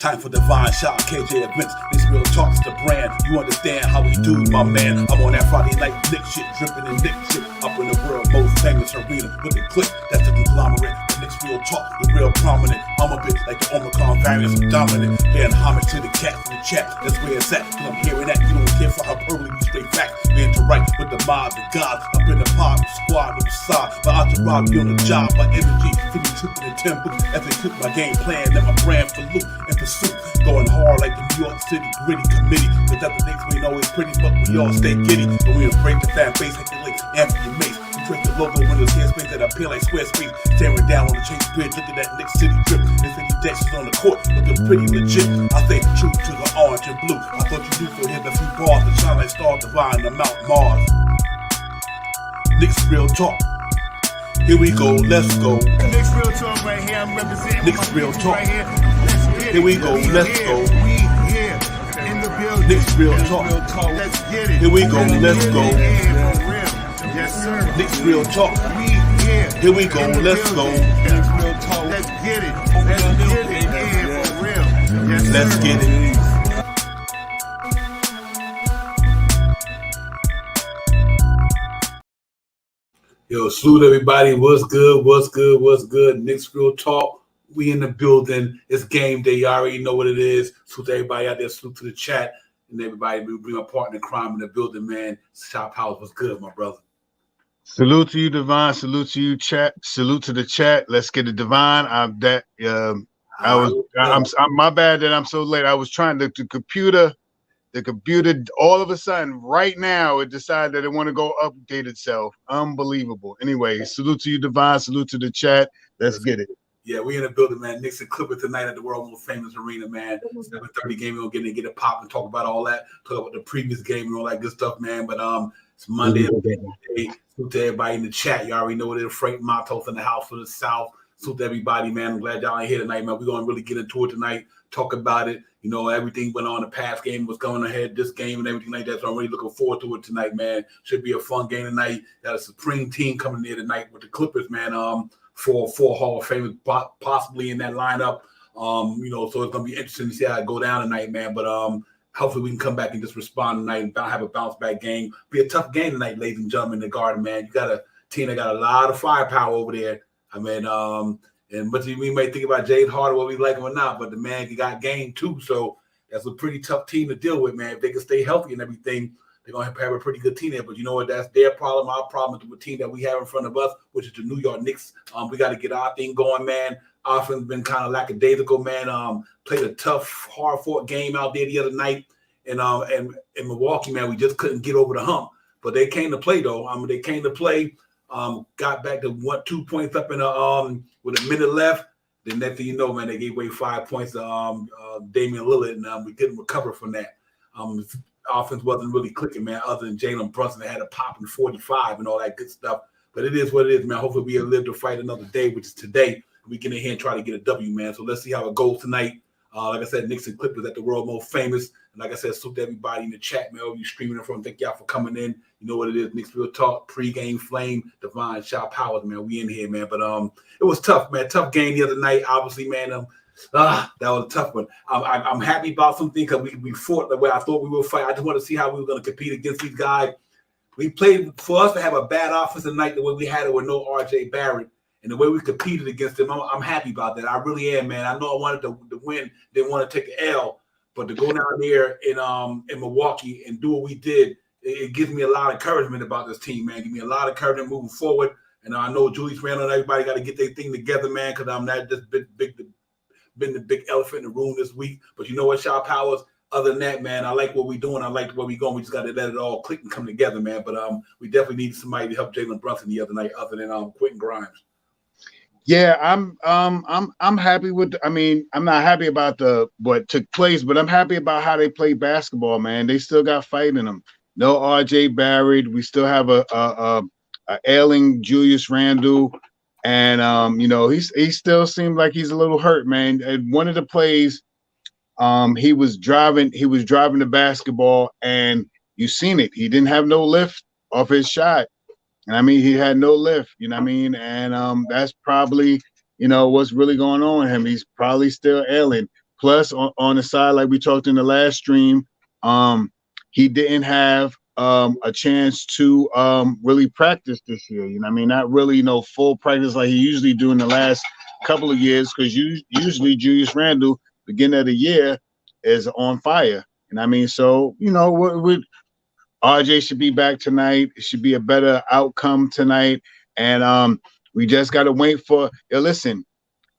Time for divine shot, KJ events. This real talk's the brand. You understand how we do, my man. I'm on that Friday night Knicks shit, dripping in Knicks shit. Up in the world most famous arena with the click. That's the conglomerate. The Knicks real talk, the real prominent. I'm a bit like the Omicron variant, so dominant. Paying homage to the cats in the chat. That's where it's at. Cause I'm hearing that. You don't care for hyperbole, you straight facts. Man to right with the mob, the gods. Up in the pod, the squad, with the side. My entourage be on the job, my energy. To be tripping in 10 books as they cook my game plan. Let my brand for loot and pursuit. Going hard like the New York City gritty committee. Cause that's the things we know is pretty, but we all stay giddy. But we break the fan base like the links, Anthony Mace. We drink the logo when there's airspace that appear like square space. Staring down on the Chase Bridge, look at that Knicks City drip. There's any dashes on the court, looking pretty legit. I stay true to the orange and blue. I thought you knew, so here's a few bars that shine like stars divine on Mount Mars. Knicks real talk. Here we go, let's go. Knicks real talk right here. I'm representing Knicks real talk. right here. Let's get it. Here we go, let's go. We here in the building. Knicks real talk. Let's get it. Here we go, let's go. Yeah, for real. Yes, sir. Knicks real talk. We here. Here we go, let's go. Knicks real talk. Let's get it. Let's get it. Yeah, for real. Yes, sir. Let's get it. Yo, salute everybody. What's good? What's good? What's good? Knicks real talk. We in the building. It's game day. You already know what it is. Salute to everybody out there. Salute to the chat and everybody. We bring my partner in crime in the building, man. Shop House. What's good, my brother? Salute to you, Divine. Salute to you, chat. Salute to the chat. Let's get it, Divine. I'm my bad that I'm so late. I was trying to the computer all of a sudden right now it decided that it want to go update itself. Unbelievable. Anyway, salute to you, Divine. Salute to the chat. Let's get it. Yeah, we in the building, man. Knicks and Clippers tonight at the world most famous arena, man. 7:30 game. We're gonna get a pop and talk about all that. Talk about the previous game and all that good stuff, man. But it's Monday. Salute to everybody in the chat. You already know what it is. Frank Matos in the house for the South. Salute to everybody, man. I'm glad y'all ain't here tonight, man. We're gonna really get into it tonight. Talk about it. You know, everything went on the past game, what's going ahead, this game and everything like that. So I'm really looking forward to it tonight, man. Should be a fun game tonight. Got a supreme team coming in tonight with the Clippers, man. For Hall of Fame possibly in that lineup. You know, so it's gonna be interesting to see how it go down tonight, man. But hopefully we can come back and just respond tonight and have a bounce back game. Be a tough game tonight, ladies and gentlemen, in the Garden, man. You got a team that got a lot of firepower over there. I mean, and much we may think about James Harden, whether we like him or not, but the man got game too. So that's a pretty tough team to deal with, man. If they can stay healthy and everything, they're going to have a pretty good team there. But you know what? That's their problem. Our problem is the team that we have in front of us, which is the New York Knicks. We got to get our thing going, man. Offense been kind of lackadaisical, man. Played a tough, hard-fought game out there the other night. And in Milwaukee, man, we just couldn't get over the hump. But they came to play, though. They came to play. Got back to 2 points up in with a minute left. Then next thing you know, man, they gave away 5 points to Damian Lillard, and we couldn't recover from that. Offense wasn't really clicking, man, other than Jalen Brunson that had a pop in 45 and all that good stuff. But it is what it is, man. Hopefully we'll live to fight another day, which is today. We get in here and try to get a W, man. So let's see how it goes tonight. Like I said, Knicks and Clippers at the world most famous. And like I said, salute to everybody in the chat, man. You streaming it from. Thank y'all for coming in. You know what it is. Knicks real talk, pregame flame, Divine Shop Powers, man. We in here, man. But it was tough, man. Tough game the other night. Obviously, man. That was a tough one. I'm happy about something because we fought the way I thought we would fight. I just want to see how we were going to compete against these guys. We played for us to have a bad offense tonight the way we had it with no RJ Barrett. And the way we competed against them, I'm happy about that. I really am, man. I know I wanted to win, didn't want to take an L, but to go down there in Milwaukee and do what we did, it gives me a lot of encouragement about this team, man. Give me a lot of encouragement moving forward. And I know Julius Randle and everybody got to get their thing together, man, because I'm not just been the big elephant in the room this week. But you know what, Shaw Powers? Other than that, man, I like what we're doing. I like where we're going. We just got to let it all click and come together, man. But we definitely needed somebody to help Jalen Brunson the other night, other than Quentin Grimes. Yeah, I'm happy with. I mean, I'm not happy about what took place, but I'm happy about how they play basketball, man. They still got fight in them. No RJ Barrett. We still have a ailing Julius Randle, and you know, he still seems like he's a little hurt, man. And one of the plays, he was driving the basketball, and you seen it. He didn't have no lift off his shot. And I mean, he had no lift, you know what I mean? And that's probably, you know, what's really going on with him. He's probably still ailing. Plus, on the side, like we talked in the last stream, he didn't have a chance to really practice this year. You know what I mean? Not really full practice like he usually do in the last couple of years, because usually Julius Randle, beginning of the year, is on fire. And I mean, so, RJ should be back tonight. It should be a better outcome tonight. And we just got to wait for, listen,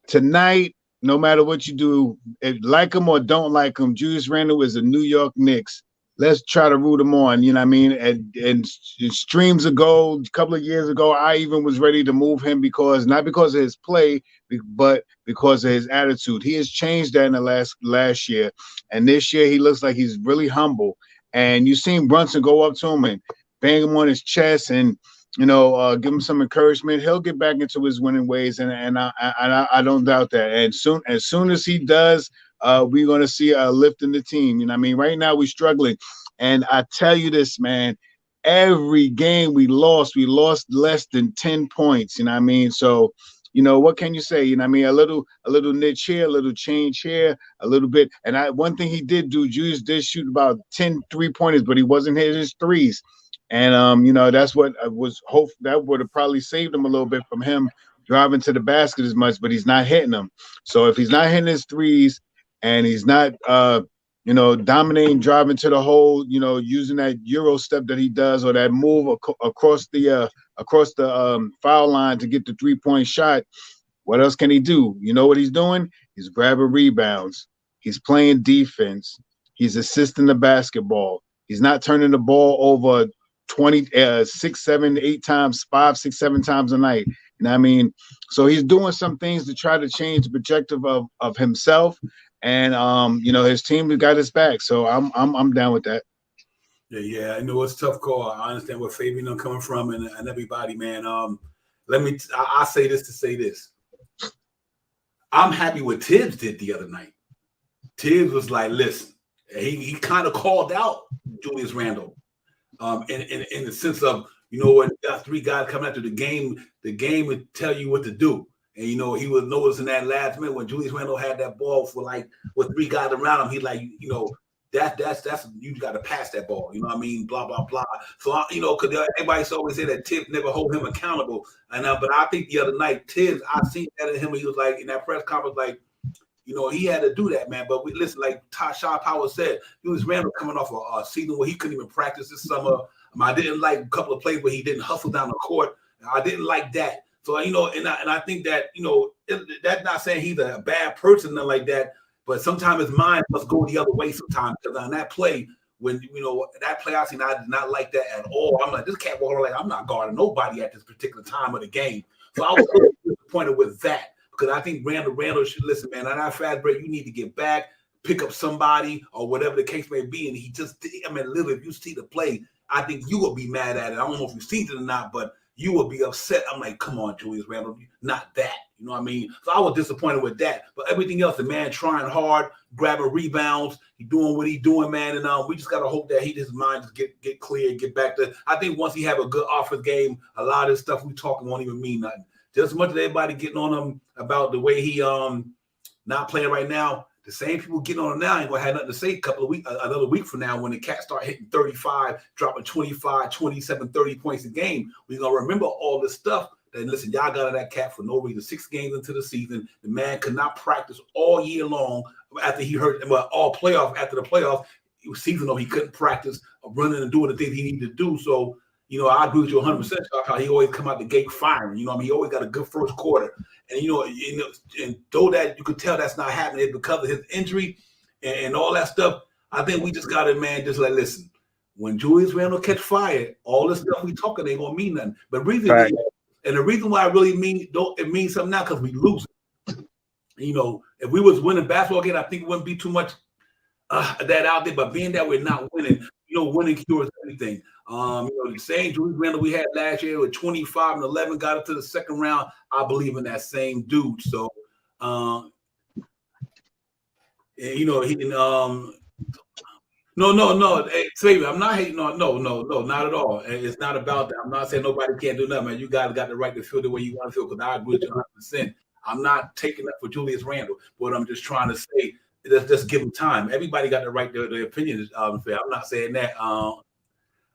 tonight, no matter what you do, if like him or don't like him, Julius Randle is a New York Knicks. Let's try to root him on, you know what I mean? And streams ago, a couple of years ago, I even was ready to move him not because of his play, but because of his attitude. He has changed that in the last year. And this year, he looks like he's really humble. And you seen Brunson go up to him and bang him on his chest and, give him some encouragement. He'll get back into his winning ways, and I don't doubt that. And as soon as he does, we're going to see a lift in the team. You know what I mean? Right now we're struggling. And I tell you this, man, every game we lost less than 10 points. You know what I mean? So, what can you say? You know what I mean? A little niche here, a little change here, a little bit. And one thing he did do, Julius did shoot about 10 3-pointers, but he wasn't hitting his threes. And that's what I was hope that would have probably saved him a little bit from him driving to the basket as much, but he's not hitting them. So if he's not hitting his threes and he's not dominating, driving to the hole, using that Euro step that he does, or that move across the foul line to get the 3-point shot, what else can he do? You know what he's doing? He's grabbing rebounds. He's playing defense. He's assisting the basketball. He's not turning the ball over 6, 7, 8 times, 5, 6, 7 times a night. You know what I mean? So he's doing some things to try to change the objective of himself, and his team has got his back. So I'm down with that. Yeah. I know it's a tough call. I understand where Fabian coming from and everybody, man. I say this to say this. I'm happy what Tibbs did the other night. Tibbs was like, listen, he kind of called out Julius Randle. In the sense of, when you got 3 guys coming after the game would tell you what to do. And, he was noticing that last minute when Julius Randle had that ball with 3 guys around him, he that's you got to pass that ball. You know what I mean? Blah, blah, blah. So, because everybody's always say that Tibbs never hold him accountable. But I think the other night, Tibbs, I seen that in him. He was like, in that press conference, like, he had to do that, man. But we listen, like Shaw Power said, Julius Randle coming off a season where he couldn't even practice this summer. I didn't like a couple of plays where he didn't hustle down the court. I didn't like that. So, and I think that, that's not saying he's a bad person, nothing like that. But sometimes his mind must go the other way sometimes. Because on that play, when, that play I seen, I did not like that at all. I'm like, this cat walking like, I'm not guarding nobody at this particular time of the game. So I was really disappointed with that. Because I think Randle should listen, man. On that fast break, you need to get back, pick up somebody, or whatever the case may be. And he just, literally, if you see the play, I think you will be mad at it. I don't know if you've seen it or not, but you will be upset. I'm like, come on, Julius Randle, not that. You know what I mean? So I was disappointed with that. But everything else, the man trying hard, grabbing rebounds, he doing what he doing, man. And we just got to hope that his mind just get clear, get back to. I think once he have a good offense game, a lot of this stuff we talking won't even mean nothing. Just as much as everybody getting on him about the way he not playing right now, the same people getting on him now ain't gonna have nothing to say another week from now when the Cats start hitting 35, dropping 25, 27, 30 points a game. We're gonna remember all this stuff. That listen, y'all got that Cat for no reason. 6 games into the season, the man could not practice all year long after he hurt. Well, all playoff after the playoff season, though he couldn't practice running and doing the things he needed to do. So. I agree with you 100% about how he always come out the gate firing. He always got a good first quarter. And, and though that you could tell that's not happening because of his injury and all that stuff, I think we just got to, man, just like, listen, when Julius Randle catch fire, all this stuff we talking ain't going to mean nothing. But the reason why I really it means something now because we lose it. If we was winning basketball again, I think it wouldn't be too much that out there. But being that we're not winning, winning cures everything. The same Julius Randle we had last year with 25 and 11 got up to the second round. I believe in that same dude. So, he no. Hey, Xavier, I'm not hating on no, not at all. It's not about that. I'm not saying nobody can't do nothing, man. You guys got the right to feel the way you want to feel because I agree with you 100%. I'm not taking up for Julius Randle, but I'm just trying to say Just give him time. Everybody got the right to their opinions. I'm not saying that.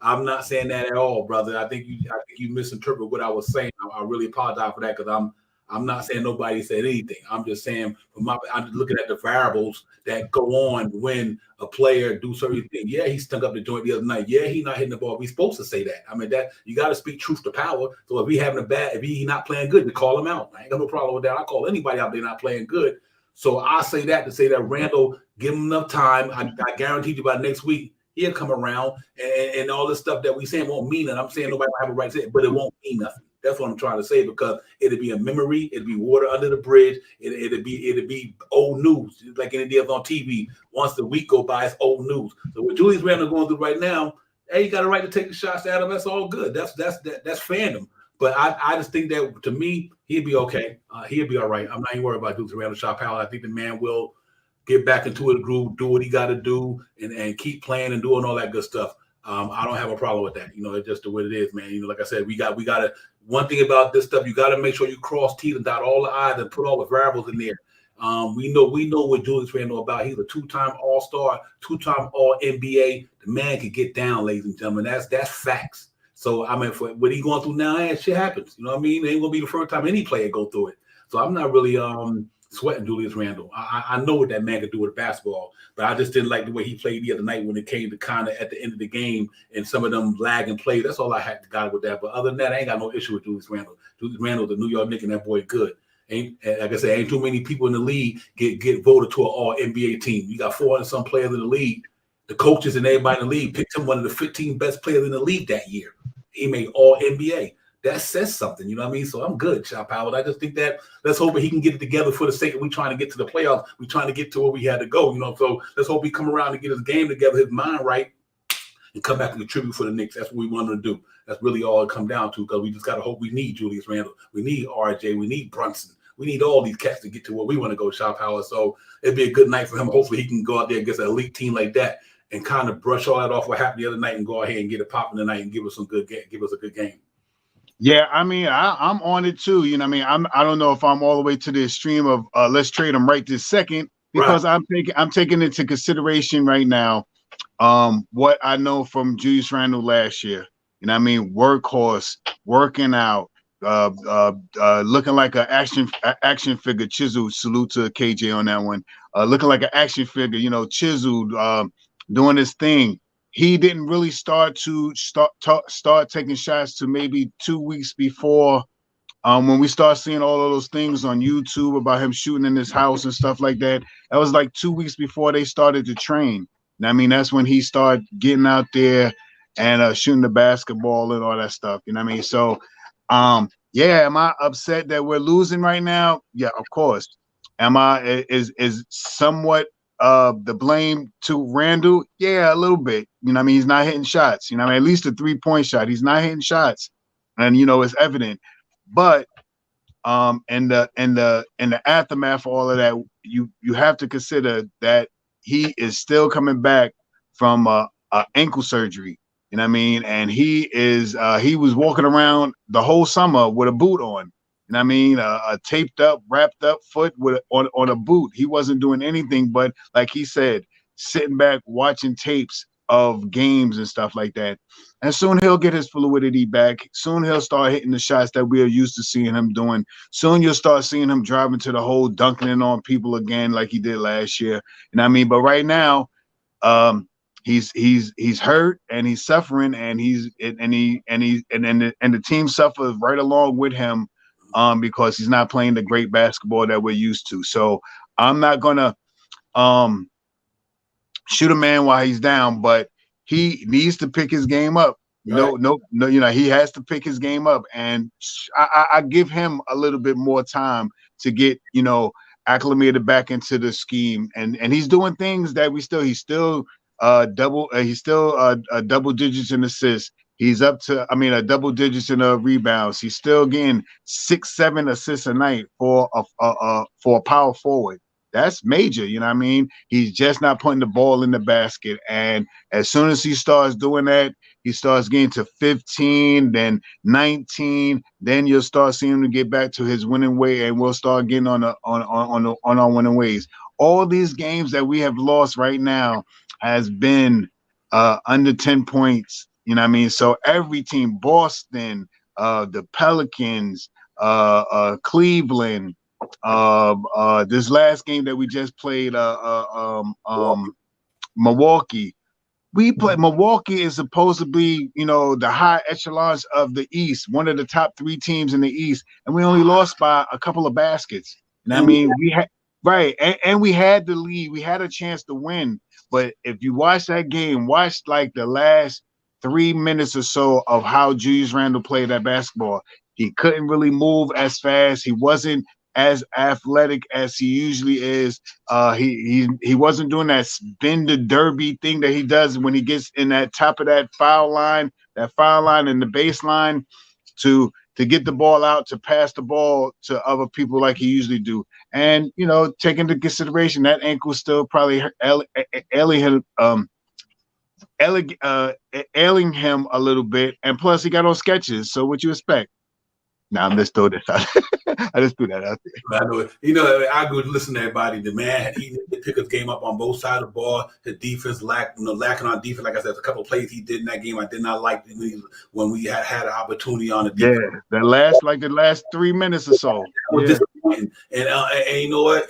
I'm not saying that at all, brother. I think you misinterpreted what I was saying. I really apologize for that because I'm not saying nobody said anything. I'm just saying I'm just looking at the variables that go on when a player do certain things. Yeah, he stunk up the joint the other night. Yeah, he not hitting the ball. We supposed to say that. I mean, that you got to speak truth to power. So if he not playing good, to call him out. I ain't got no problem with that. I call anybody out there not playing good. So I say that to say that Randall, give him enough time. I guarantee you by next week, he'll come around and all this stuff that we saying won't mean nothing. I'm saying nobody will have a right to say it, but it won't mean nothing. That's what I'm trying to say because it'll be a memory. It'll be water under the bridge. It'll be old news, like any day on TV. Once the week go by, it's old news. So what Julius Randle going through right now, hey, you got a right to take the shots at him. That's all good. That's fandom. But I just think that to me, he'll be okay. He'll be all right. I'm not even worried about Julius Randle shot power. I think the man will get back into his groove, do what he got to do, and keep playing and doing all that good stuff. I don't have a problem with that. It's just the way it is, man. Like I said, we got to. One thing about this stuff, you got to make sure you cross T's and dot all the I's and put all the variables in there. We know what Julius Randle about. He's a two-time All-Star, two-time All-NBA. The man can get down, ladies and gentlemen. That's facts. So I mean, for what he going through now, shit happens. You know what I mean? It ain't gonna be the first time any player go through it. So I'm not really sweating Julius Randle. I know what that man could do with basketball, but I just didn't like the way he played the other night when it came to kind of at the end of the game and some of them lagging plays. That's all I had to got with that. But other than that, I ain't got no issue with Julius Randle. Julius Randle, the New York Knicks, and that boy good. Like I said, ain't too many people in the league get voted to an All-NBA team. You got 400 some players in the league. The coaches and everybody in the league picked him one of the 15 best players in the league that year. He made All-NBA. That says something, you know what I mean? So I'm good, Chop Howard. I just think that let's hope he can get it together for the sake of we trying to get to the playoffs. We trying to get to where we had to go, So let's hope he come around and get his game together, his mind right, and come back and contribute for the Knicks. That's what we want him to do. That's really all it come down to because we just got to hope we need Julius Randle. We need RJ. We need Brunson. We need all these cats to get to where we want to go, Chop Howard. So it'd be a good night for him. Hopefully he can go out there against an elite team like that and kind of brush all that off what happened the other night and go ahead and get it popping tonight and give us a good game. Yeah, I mean, I'm on it too. You know what I mean? I don't know if I'm all the way to the extreme of let's trade him right this second because right. I'm taking into consideration right now what I know from Julius Randle last year. You know what I mean? Workhorse, working out, looking like an action figure, chiseled. Salute to KJ on that one. Looking like an action figure, chiseled, doing his thing. He didn't really start taking shots to maybe 2 weeks before when we start seeing all of those things on YouTube about him shooting in his house and stuff like that. That was like 2 weeks before they started to train. And I mean, that's when he started getting out there and shooting the basketball and all that stuff. You know what I mean? So, yeah, am I upset that we're losing right now? Yeah, of course. Is somewhat the blame to Randle? Yeah, a little bit. You know what I mean? He's not hitting shots. You know what I mean? At least a 3-point shot. He's not hitting shots. And it's evident. But in the aftermath of all of that, you have to consider that he is still coming back from ankle surgery. You know what I mean? And he was walking around the whole summer with a boot on. You know what I mean? A taped up, wrapped up foot on a boot. He wasn't doing anything but, like he said, sitting back watching tapes of games and stuff like that. And soon he'll get his fluidity back. Soon he'll start hitting the shots that we are used to seeing him doing. Soon you'll start seeing him driving to the hole, dunking it on people again like he did last year. You know what I mean? But right now, he's hurt and he's suffering, and the team suffers right along with him. Because he's not playing the great basketball that we're used to. So I'm not gonna shoot a man while he's down, but he needs to pick his game up. Right. No, he has to pick his game up, and I give him a little bit more time to get acclimated back into the scheme, and he's doing things that he's still double digits in assists. He's up to, a double digits in rebounds. He's still getting 6-7 assists a night for a power forward. That's major, you know what I mean? He's just not putting the ball in the basket. And as soon as he starts doing that, he starts getting to 15, then 19. Then you'll start seeing him to get back to his winning way, and we'll start getting on our winning ways. all these games that we have lost right now has been under 10 points. You know what I mean? So every team, Boston, the Pelicans, Cleveland, this last game that we just played, Milwaukee. We play Milwaukee is supposed to be, you know, the high echelons of the East, one of the top 3 teams in the East, and we only lost by a couple of baskets. And I mean, we had and we had the lead, we had a chance to win. But if you watch that game, watch like the last 3 minutes or so of how Julius Randle played that basketball. He couldn't really move as fast. He wasn't as athletic as he usually is. He wasn't doing that spin the derby thing that he does when he gets in that top of that foul line and the baseline to get the ball out, to pass the ball to other people like he usually do. And, you know, take into consideration that ankle still probably ailing him a little bit. And plus he got on sketches. So what you expect? Now I'm just throwing this out. I just threw that out there. I know it. You know, I go listen to everybody. The man, he picked his game up on both sides of the ball. His defense lacking on defense. Like I said, a couple of plays he did in that game I did not like when we had an opportunity on the defense. Yeah, the last 3 minutes or so. Was disappointing. And you know what?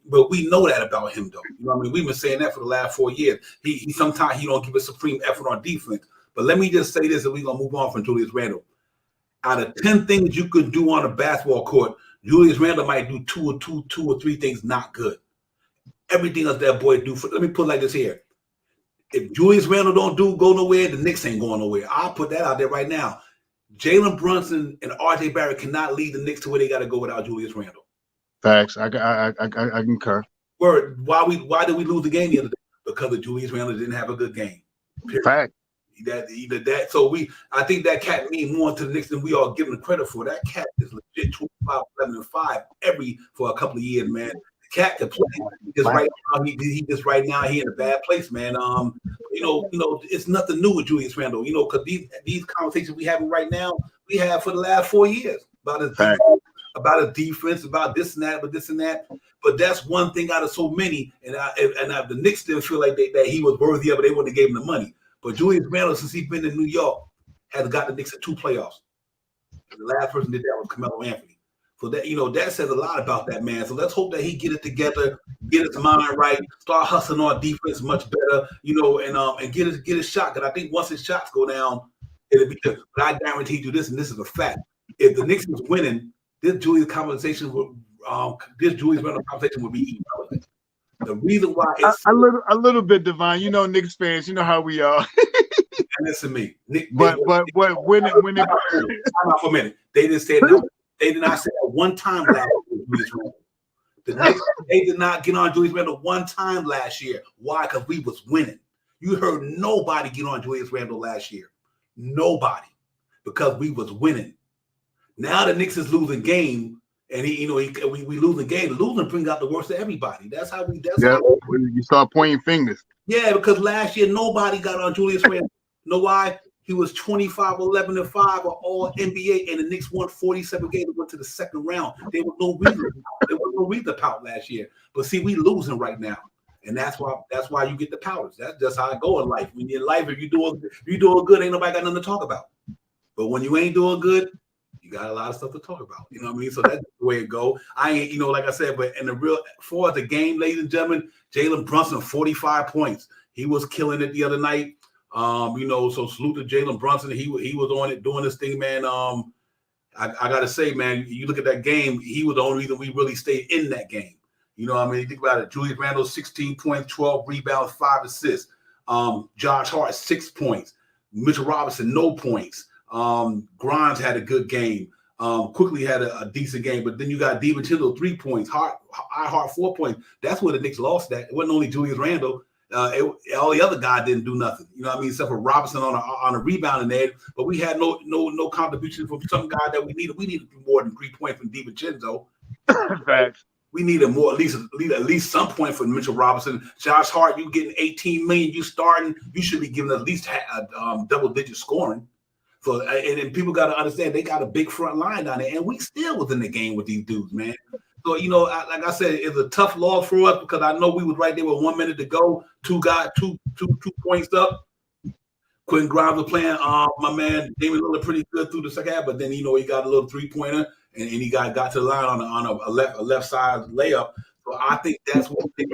But we know that about him, though. You know what I mean? We've been saying that for the last 4 years. He sometimes he don't give a supreme effort on defense. But let me just say this, and we're gonna move on from Julius Randle. Out of 10 things you could do on a basketball court, Julius Randle might do two or three things not good. Everything else that boy do. Let me put it like this here. If Julius Randle don't go nowhere, the Knicks ain't going nowhere. I'll put that out there right now. Jalen Brunson and RJ Barrett cannot lead the Knicks to where they got to go without Julius Randle. Facts. I concur. Word. Why did we lose the game the other day? Because of Julius Randle didn't have a good game. Period. Fact. That. So I think that cat means more to the Knicks than we all give him the credit for. That cat is legit 25, 11, and 5 for a couple of years, man. The cat can play. Right now he in a bad place, man. You know, it's nothing new with Julius Randle. You know, because these conversations we having right now, we have for the last 4 years about a defense, about this and that, But that's one thing out of so many. And the Knicks didn't feel like that he was worthy of it. They wouldn't have gave him the money. But Julius Randle, since he's been in New York, has got the Knicks at 2 playoffs. The last person did that was Carmelo Anthony. So that, you know, that says a lot about that man. So let's hope that he get it together, get his mind right, start hustling on defense much better, you know, and get his shot. Because I think once his shots go down, it'll be good. But I guarantee you this, and this is a fact. If the Knicks was winning, this Julius Randle conversation would be irrelevant. The reason why it's a little bit, Divine. You know, Knicks fans. You know how we are. Listen to me, Nick. But when it time out for a minute. They didn't say no. They did not say that one time last year. Julius Randle. The Knicks, they did not get on Julius Randle one time last year. Why? Because we was winning. You heard nobody get on Julius Randle last year. Nobody, because we was winning. Now the Knicks is losing game. And we lose the game. Losing brings out the worst of everybody. That's how we. You start pointing fingers. Yeah, because last year nobody got on Julius Randle. Know why? He was 25, 11, and 5 or all NBA, and the Knicks won 47 games and went to the second round. There was no reason to pout last year. But see, we losing right now, and that's why you get the pouters. That's just how it go in life. When you're in life, if you doing good, ain't nobody got nothing to talk about. But when you ain't doing good, you got a lot of stuff to talk about. You know what I mean? So that's the way it go. I ain't, you know, like I said, but in the real for the game, ladies and gentlemen, Jalen Brunson, 45 points. He was killing it the other night. You know, so salute to Jalen Brunson. He was on it doing this thing, man. I gotta say, man, you look at that game, he was the only reason we really stayed in that game. You know what I mean? You think about it. Julius Randle, 16 points, 12 rebounds, 5 assists. Josh Hart, 6 points. Mitchell Robinson, no points. Grimes had a good game. Quickly had a decent game, but then you got DiVincenzo 3 points. Hart 4 points. That's where the Knicks lost that. It wasn't only Julius Randle. All the other guys didn't do nothing. You know what I mean? Except for Robinson on a rebound in there. But we had no contribution from some guy that we needed. We needed more than 3 points from DiVincenzo. Facts. We needed more, at least some point from Mitchell Robinson. Josh Hart, you getting 18 million. You starting. You should be giving at least double-digit scoring. So, and people got to understand they got a big front line down there, and we still was in the game with these dudes, man. So, like I said, it's a tough loss for us because I know we was right there with 1 minute to go. Two points up. Quentin Grimes was playing. My man Damian Lillard pretty good through the second half, but then he got a little 3-pointer and he got to the line on a left side layup. So I think that's what they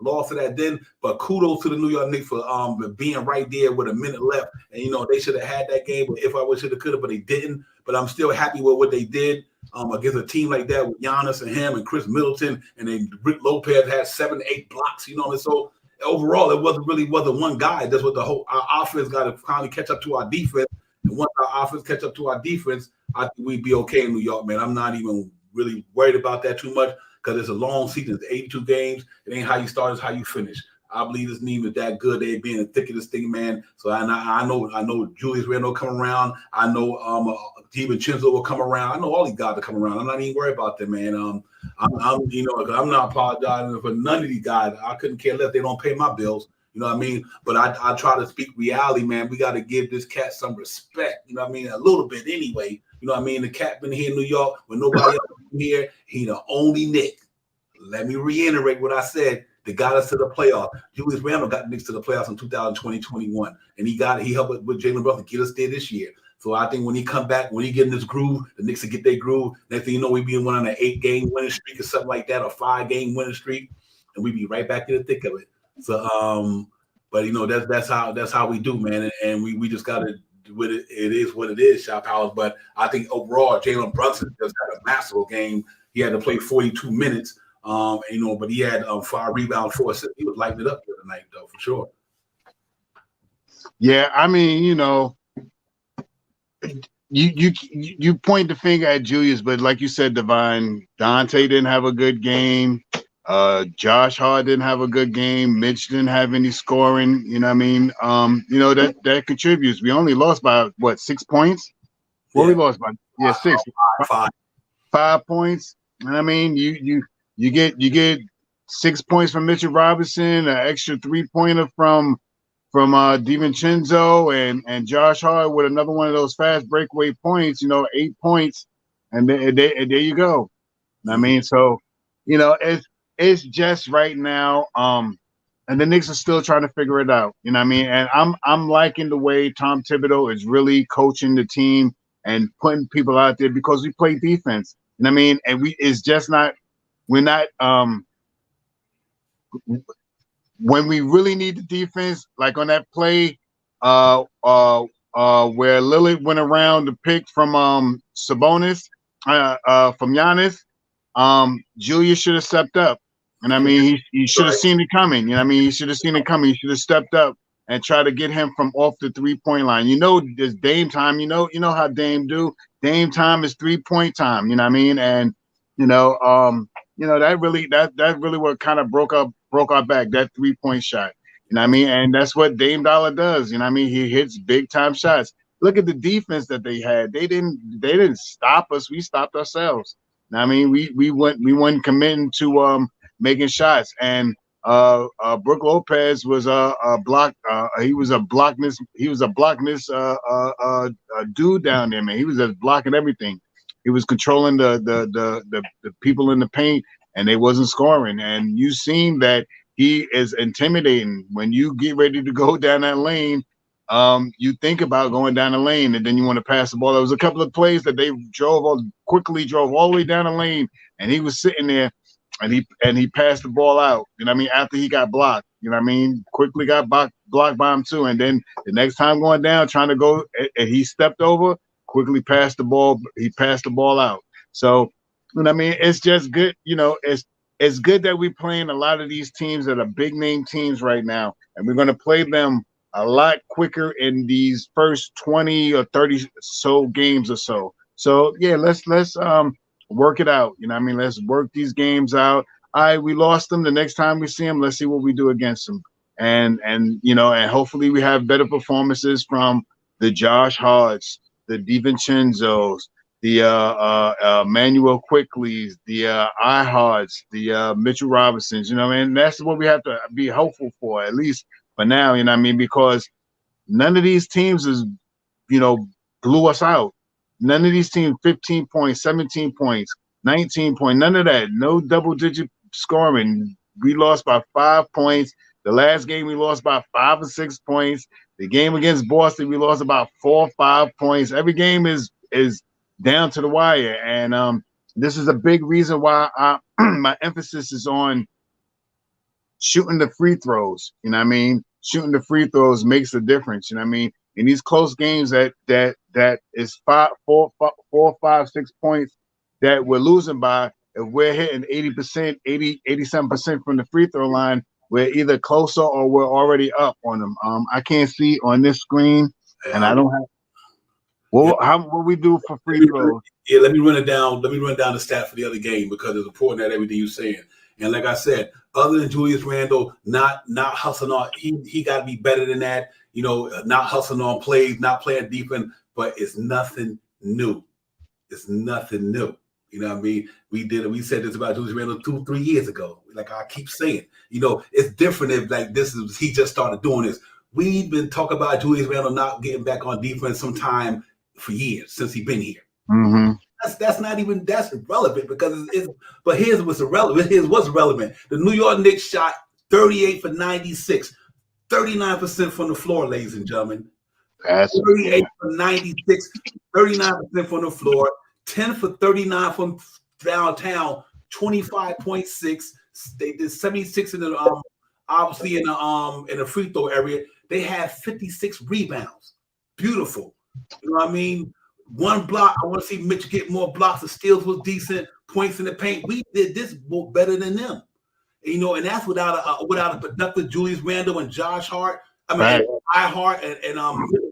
lost to that then. But kudos to the New York Knicks for being right there with a minute left. And they should have had that game, but if I would should have could have, but they didn't. But I'm still happy with what they did against a team like that with Giannis and him and Chris Middleton, and then Rick Lopez had 7-8 blocks. And so overall, it wasn't one guy. That's what our offense got to finally catch up to our defense. And once our offense catch up to our defense, I think we'd be okay in New York, man. I'm not even really worried about that too much because it's a long season. It's 82 games. It ain't how you start, it's how you finish. I believe this team is that good. They being the thick of this thing, man. So I know Julius Randle come around. I know DiVincenzo will come around. I know all these guys will come around. I'm not even worried about them, man. I'm not apologizing for none of these guys. I couldn't care less. They don't pay my bills. You know what I mean? But I try to speak reality, man. We got to give this cat some respect. You know what I mean? A little bit anyway. You know what I mean? The cat been here in New York when nobody else been here. He the only Knick. Let me reiterate what I said. They got us to the playoffs. Julius Randle got the Knicks to the playoffs in 2020-21. And he helped with Jalen Brunson get us there this year. So I think when he come back, when he get in this groove, the Knicks will get their groove. Next thing you know, we be in one on an 8-game winning streak or something like that, or 5-game winning streak, and we be right back in the thick of it. So, but that's how we do, man. And we just got to with it. It is what it is, Shop House. But I think overall, Jalen Brunson just had a massive game. He had to play 42 minutes. But he had 5 rebounds, 4 assists. He was lighting it up here tonight, though, for sure. Yeah, I mean, you point the finger at Julius, but like you said, Divine, Dante didn't have a good game. Josh Hart didn't have a good game. Mitch didn't have any scoring. You know what I mean? That contributes. We only lost by what, 6 points? What we lost by? Yeah, 6. 5 points. And I mean, you get 6 points from Mitchell Robinson, an extra 3-pointer from DiVincenzo and Josh Hart with another one of those fast breakaway points. 8 points, and there you go. I mean, so it's just right now. And the Knicks are still trying to figure it out. You know what I mean? And I'm liking the way Tom Thibodeau is really coaching the team and putting people out there because we play defense. You know what I mean? And it's just not. We're not when we really need the defense, like on that play where Lillard went around the pick from Sabonis from Giannis. Julius should have stepped up. And I mean, he should have seen it coming. You know what I mean? He should have seen it coming. He should have stepped up and tried to get him from off the 3-point line. There's Dame time. You know how Dame do. Dame time is 3-point time. You know what I mean? And that really what kind of broke our back, that 3-point shot. You know what I mean? And that's what Dame Dollar does. You know what I mean? He hits big time shots. Look at the defense that they had. They didn't stop us. We stopped ourselves. You know what I mean? We weren't committing to making shots. And Brook Lopez was a block. He was a blockness dude down there, man. He was just blocking everything. He was controlling the people in the paint, and they wasn't scoring. And you seen that he is intimidating. When you get ready to go down that lane, you think about going down the lane, and then you want to pass the ball. There was a couple of plays that they quickly drove all the way down the lane, and he was sitting there, and he passed the ball out. You know what I mean? After he got blocked, you know what I mean? Quickly got blocked by him too. And then the next time going down, trying to go, and he stepped over. Quickly passed the ball. He passed the ball out. So, you know what I mean? It's just good. It's good that we're playing a lot of these teams that are big name teams right now, and we're going to play them a lot quicker in these first 20 or 30 so games or so. So yeah, let's work it out. You know what I mean? Let's work these games out. All right, we lost them. The next time we see them, let's see what we do against them. And hopefully we have better performances from the Josh Harts, the DiVincenzos, the Manuel Quickleys, the iHearts, the Mitchell Robinsons, and that's what we have to be hopeful for, at least for now, you know what I mean? Because none of these teams blew us out. None of these teams, 15 points, 17 points. 19 point. None of that. No double-digit scoring. We lost by 5 points. The last game we lost by 5 or 6 points. The game against Boston, we lost about 4 or 5 points. Every game is down to the wire. And this is a big reason why my emphasis is on shooting the free throws. You know what I mean? Shooting the free throws makes a difference. You know what I mean? In these close games that is 4, 5, 6 points that we're losing by, if we're hitting 80%, 87% from the free throw line, we're either closer or we're already up on them. I can't see on this screen, and I don't have. Well, what we do for free throws? Yeah, let me run it down. Let me run down the stat for the other game because it's important that everything you're saying. And like I said, other than Julius Randle, not hustling on, he got to be better than that. You know, not hustling on plays, not playing defense, but it's nothing new. It's nothing new. You know what I mean? We said this about Julius Randle 2-3 years ago. Like I keep saying, you know, it's different if like he just started doing this. We've been talking about Julius Randle not getting back on defense sometime for years since he's been here. Mm-hmm. That's not even irrelevant because but here's what's irrelevant. Here's what's relevant. The New York Knicks shot 38 for 96, 39% from the floor, ladies and gentlemen. 38 for 96, 39% from the floor, 10 for 39 from downtown, 25.6. They did 76 in the obviously in the free throw area. They had 56 rebounds. Beautiful. You know what I mean? One block. I want to see Mitch get more blocks. The steals was decent. Points in the paint. We did this better than them. You know, and that's without a productive Julius Randle and Josh Hart. I mean, right. I Hart and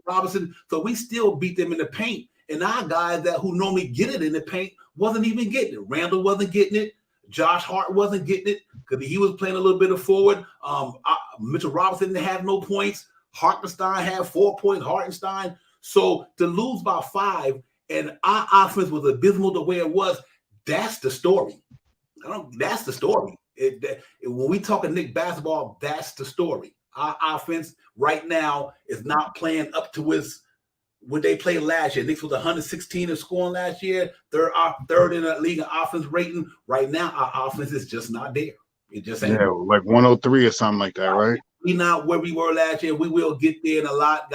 Robinson. So we still beat them in the paint. And our guys who normally get it in the paint wasn't even getting it. Randle wasn't getting it. Josh Hart wasn't getting it because he was playing a little bit of forward. Mitchell Robinson didn't have no points. Hartenstein had 4 points. Hartenstein. So to lose by 5 and our offense was abysmal the way it was, that's the story. That's the story. When we talk Knicks basketball, that's the story. Our offense right now is not playing up to what they played last year. Knicks was 116 in scoring last year. They're third in the league in offense rating. Right now, our offense is just not there. It just ain't. Yeah, like 103 or something like that, right? We not where we were last year. We will get there in a lot.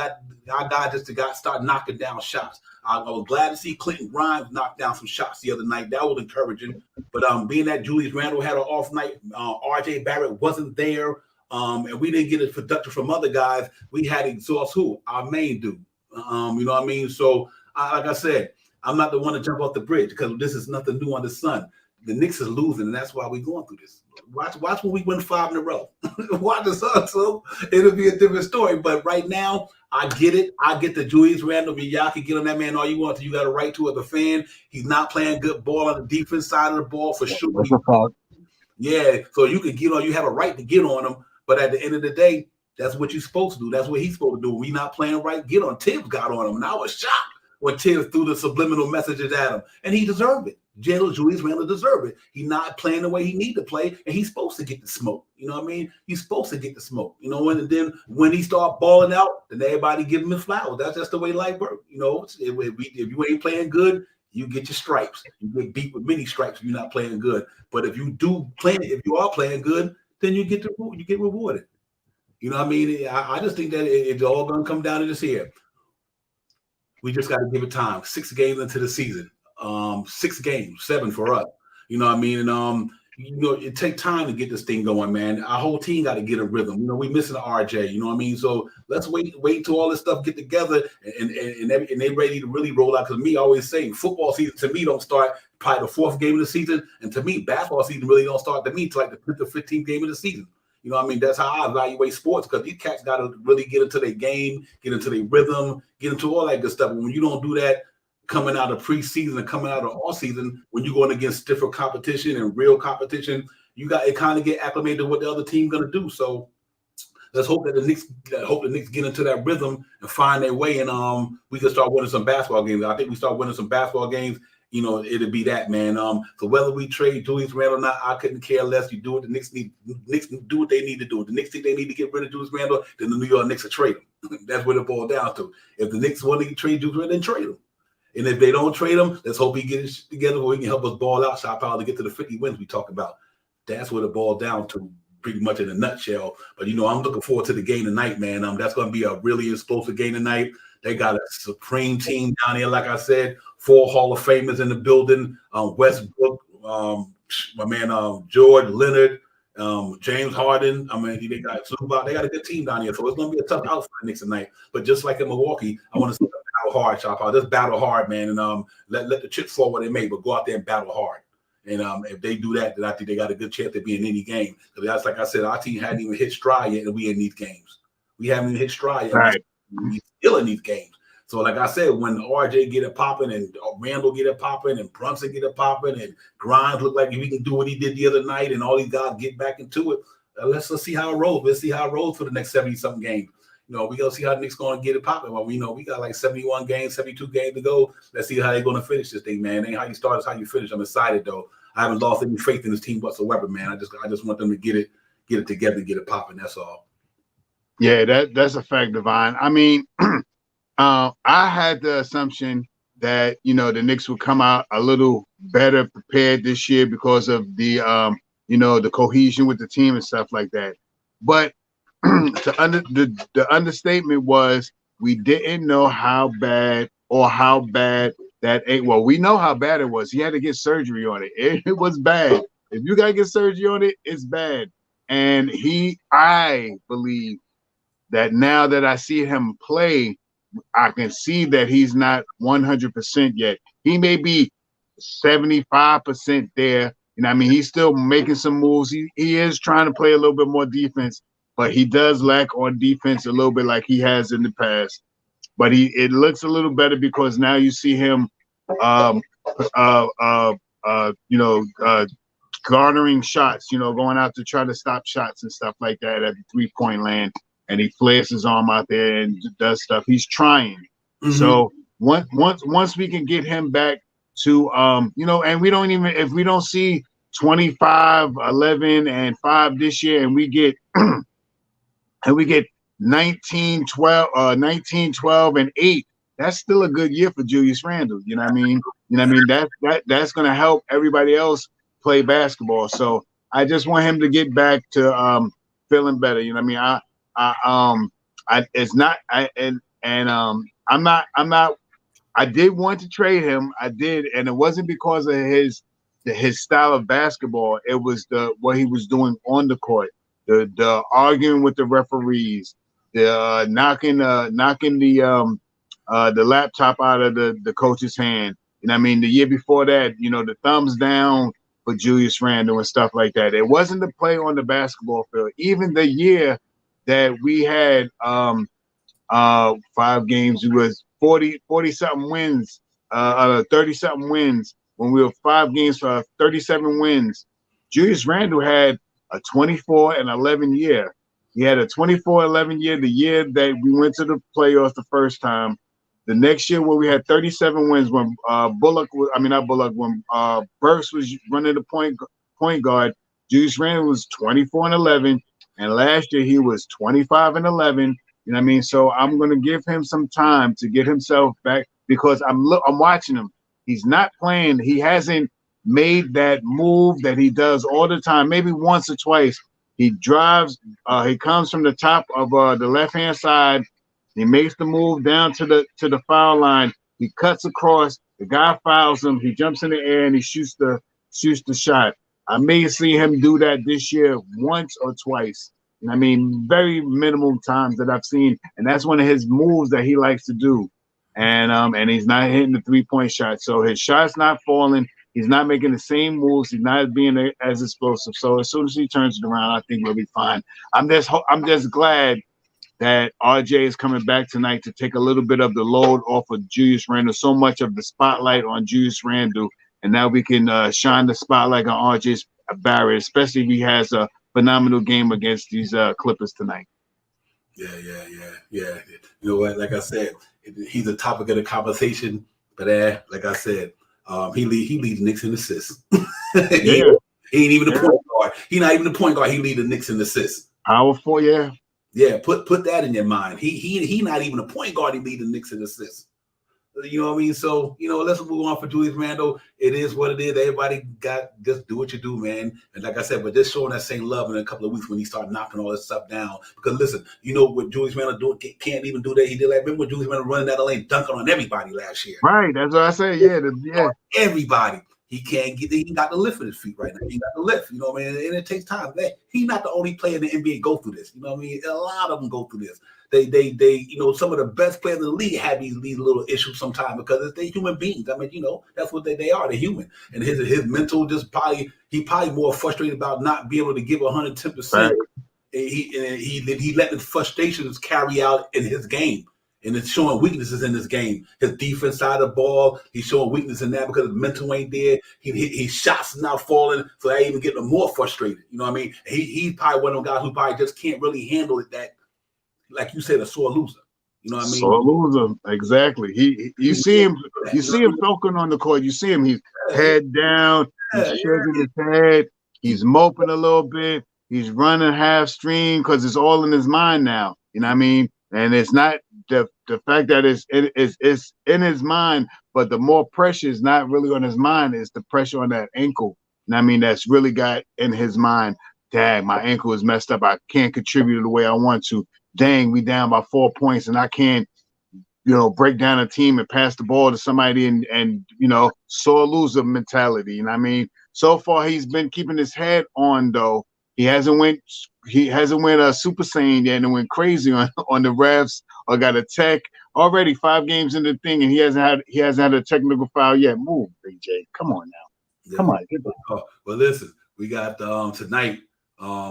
Our guys just start knocking down shots. I was glad to see Clinton Grimes knock down some shots the other night. That was encouraging. But being that Julius Randle had an off night, RJ Barrett wasn't there, and we didn't get it productive from other guys. We had to exhaust our main dude. You know what I mean? So, like I said, I'm not the one to jump off the bridge because this is nothing new under the sun. The Knicks is losing, and that's why we're going through this. Watch when we win 5 in a row. Watch the Suns, so it'll be a different story. But right now, I get it. I get the Julius Randle. Y'all can get on that man all you want to. You got a right to as a fan. He's not playing good ball on the defense side of the ball for sure. Yeah, so you can get on. You have a right to get on him. But at the end of the day, that's what you're supposed to do. That's what he's supposed to do. We not playing right. Get on. Tibbs got on him, and I was shocked when Tibbs threw the subliminal messages at him, and he deserved it. Julius Randle deserved it. He's not playing the way he need to play, and he's supposed to get the smoke. You know what I mean? He's supposed to get the smoke. You know, and then when he start balling out, then everybody give him his flowers. That's just the way life works. You know, if you ain't playing good, you get your stripes. You get beat with many stripes if you're not playing good. But if you are playing good, then you get rewarded. You know what I mean? I just think that it's all going to come down to this here. We just got to give it time. 6 games into the season. 6 games, 7 for us. You know what I mean? And it takes time to get this thing going, man. Our whole team got to get a rhythm. You know, we missing the RJ. You know what I mean? So let's wait until all this stuff get together and they ready to really roll out. Because me always saying football season to me don't start probably the 4th game of the season, and to me basketball season really don't start to me till like the 5th or 15th game of the season. You know what I mean? That's how I evaluate sports because these cats got to really get into their game, get into their rhythm, get into all that good stuff. And when you don't do that, coming out of preseason and coming out of all season, when you're going against stiffer competition and real competition, you got it kind of get acclimated to what the other team's going to do. So let's hope that the Knicks get into that rhythm and find their way, and we can start winning some basketball games. I think we start winning some basketball games. You know, it'll be that, man. So whether we trade Julius Randle or not, I couldn't care less. You do what the Knicks do what they need to do. If the Knicks think they need to get rid of Julius Randle, then the New York Knicks will trade him. That's what it boils down to. If the Knicks want to trade Julius Randle, then trade him. And if they don't trade him, let's hope he gets it together where he can help us ball out, shot power to get to the 50 wins we talk about. That's what it boiled down to, pretty much in a nutshell. But, I'm looking forward to the game tonight, man. That's going to be a really explosive game tonight. They got a supreme team down there, like I said, 4 Hall of Famers in the building. Westbrook, my man George Leonard, James Harden. I mean, they got Zubac. They got a good team down here, so it's going to be a tough out for the Knicks tonight. But just like in Milwaukee, I want to see them battle hard, shop out. Just battle hard, man, and let the chips fall where they may, but go out there and battle hard. And if they do that, then I think they got a good chance to be in any game. Because that's like I said, our team hadn't even hit stride yet, and we in these games. We haven't even hit stride yet. Right. We still in these games. So, like I said, when RJ get it popping and Randall get it popping and Brunson get it popping and Grimes look like he can do what he did the other night and all these guys get back into it, let's see how it rolls. Let's see how it rolls for the next 70-something games. We got to see how the Knicks going to get it popping. Well, we got like 71 games, 72 games to go. Let's see how they're going to finish this thing, man. Ain't how you start, it's how you finish. I'm excited, though. I haven't lost any faith in this team whatsoever, man. I just want them to get it together and get it popping. That's all. Yeah, that's a fact, Divine. I mean, I had the assumption that the Knicks would come out a little better prepared this year because of the the cohesion with the team and stuff like that. But the understatement was we didn't know how bad that ain't. Well, we know how bad it was. He had to get surgery on it. It was bad. If you gotta get surgery on it, it's bad. And I believe that now that I see him play, I can see that he's not 100% yet. He may be 75% there. I mean, he's still making some moves. He is trying to play a little bit more defense, but he does lack on defense a little bit like he has in the past. But it looks a little better because now you see him, garnering shots, going out to try to stop shots and stuff like that at the 3-point land. And he flares his arm out there and does stuff. He's trying. Mm-hmm. So once we can get him back to and we don't even, if we don't see 25, 11, and 5 this year, and we get 19, 12, and 8, that's still a good year for Julius Randle. You know what I mean? That's gonna help everybody else play basketball. So I just want him to get back to feeling better. You know what I mean? I did want to trade him. I did, and it wasn't because of his style of basketball. It was what he was doing on the court, the arguing with the referees, the knocking the laptop out of the coach's hand. You know what I mean? The year before that, the thumbs down for Julius Randle and stuff like that. It wasn't the play on the basketball field. Even the year that we had 5 games, it was 40-something wins, 30-something wins. When we were 5 games for 37 wins, Julius Randle had a 24-11 year. He had a 24-11 year, the year that we went to the playoffs the first time. The next year where we had 37 wins when when Burks was running the point guard, Julius Randle was 24-11. And last year he was 25-11. You know what I mean? So I'm going to give him some time to get himself back because I'm watching him. He's not playing. He hasn't made that move that he does all the time. Maybe once or twice. He drives. He comes from the top of the left-hand side. He makes the move down to the foul line. He cuts across. The guy fouls him. He jumps in the air and he shoots the shot. I may see him do that this year once or twice. I mean, very minimal times that I've seen, and that's one of his moves that he likes to do. And he's not hitting the 3-point shot, so his shot's not falling. He's not making the same moves. He's not being as explosive. So as soon as he turns it around, I think we'll be fine. I'm just glad that RJ is coming back tonight to take a little bit of the load off of Julius Randle. So much of the spotlight on Julius Randle, and now we can shine the spotlight on RJ Barrett, especially if he has a phenomenal game against these Clippers tonight. Yeah. You know what? Like I said, he's the topic of the conversation. But like I said, he leads the Knicks in assists. He ain't even the point guard. He's not even the point guard. He leads the Knicks in assists. Powerful, yeah. Yeah, put that in your mind. He not even a point guard. He leads the Knicks in assists. You know what I mean? So, let's move on for Julius Randle. It is what it is. Everybody just do what you do, man. And like I said, but just showing that same love in a couple of weeks when he started knocking all this stuff down. Because listen, what Julius Randle can't even do that. He did remember when Julius Randle running that lane, dunking on everybody last year. Right. That's what I say. Yeah. Everybody. He got the lift in his feet right now. He got the lift, you know what I mean? And it takes time. He's not the only player in the NBA go through this. You know what I mean? A lot of them go through this. They some of the best players in the league have these little issues sometimes because they're human beings. I mean, that's what they are. They're human. And his mental he probably more frustrated about not being able to give 110%. Right. He let the frustrations carry out in his game. And it's showing weaknesses in this game. His defense side of the ball, he's showing weakness in that because his mental ain't there. His shots not falling, so I even get him more frustrated. You know what I mean? He's probably one of those guys who probably just can't really handle it. That, like you said, a sore loser. You know what I mean? Sore loser, exactly. You see him soaking on the court. You see him. He's head down. He's shaking his head. He's moping a little bit. He's running half stream because it's all in his mind now. You know what I mean? And it's not the fact that it's in his mind, but the more pressure is not really on his mind, is the pressure on that ankle. And I mean, that's really got in his mind, dang, my ankle is messed up. I can't contribute the way I want to. Dang, we down by 4 points and I can't, break down a team and pass the ball to somebody and sore loser mentality. You know what I mean? So far, he's been keeping his head on, though. He hasn't went a Super Saiyan yet and went crazy on the refs or got a tech. Already 5 games in the thing and he hasn't had a technical foul yet. Move, BJ. Come on now. Yeah. Come on. Get back. Well, listen, we got tonight.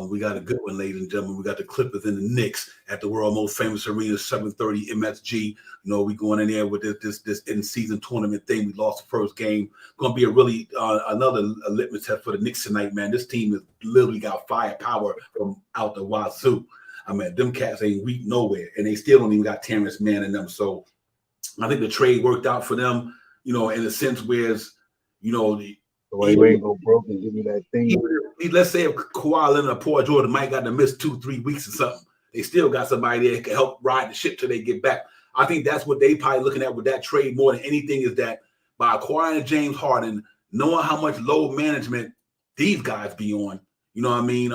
We got a good one, ladies and gentlemen. We got the Clippers and the Knicks at the world most famous arena, 7:30 MSG. We going in there with this in-season tournament thing. We lost the first game. Going to be a really another litmus test for the Knicks tonight, man. This team has literally got firepower from out the wazoo. I mean, them cats ain't weak nowhere, and they still don't even got Terrence Mann in them. So I think the trade worked out for them, in a sense, whereas, the way you ain't go broke and give me that thing. Let's say if Kawhi Leonard or Paul George might got to miss 2-3 weeks or something, they still got somebody there that can help ride the ship till they get back. I think that's what they probably looking at with that trade more than anything is that by acquiring James Harden, knowing how much load management these guys be on, you know what I mean?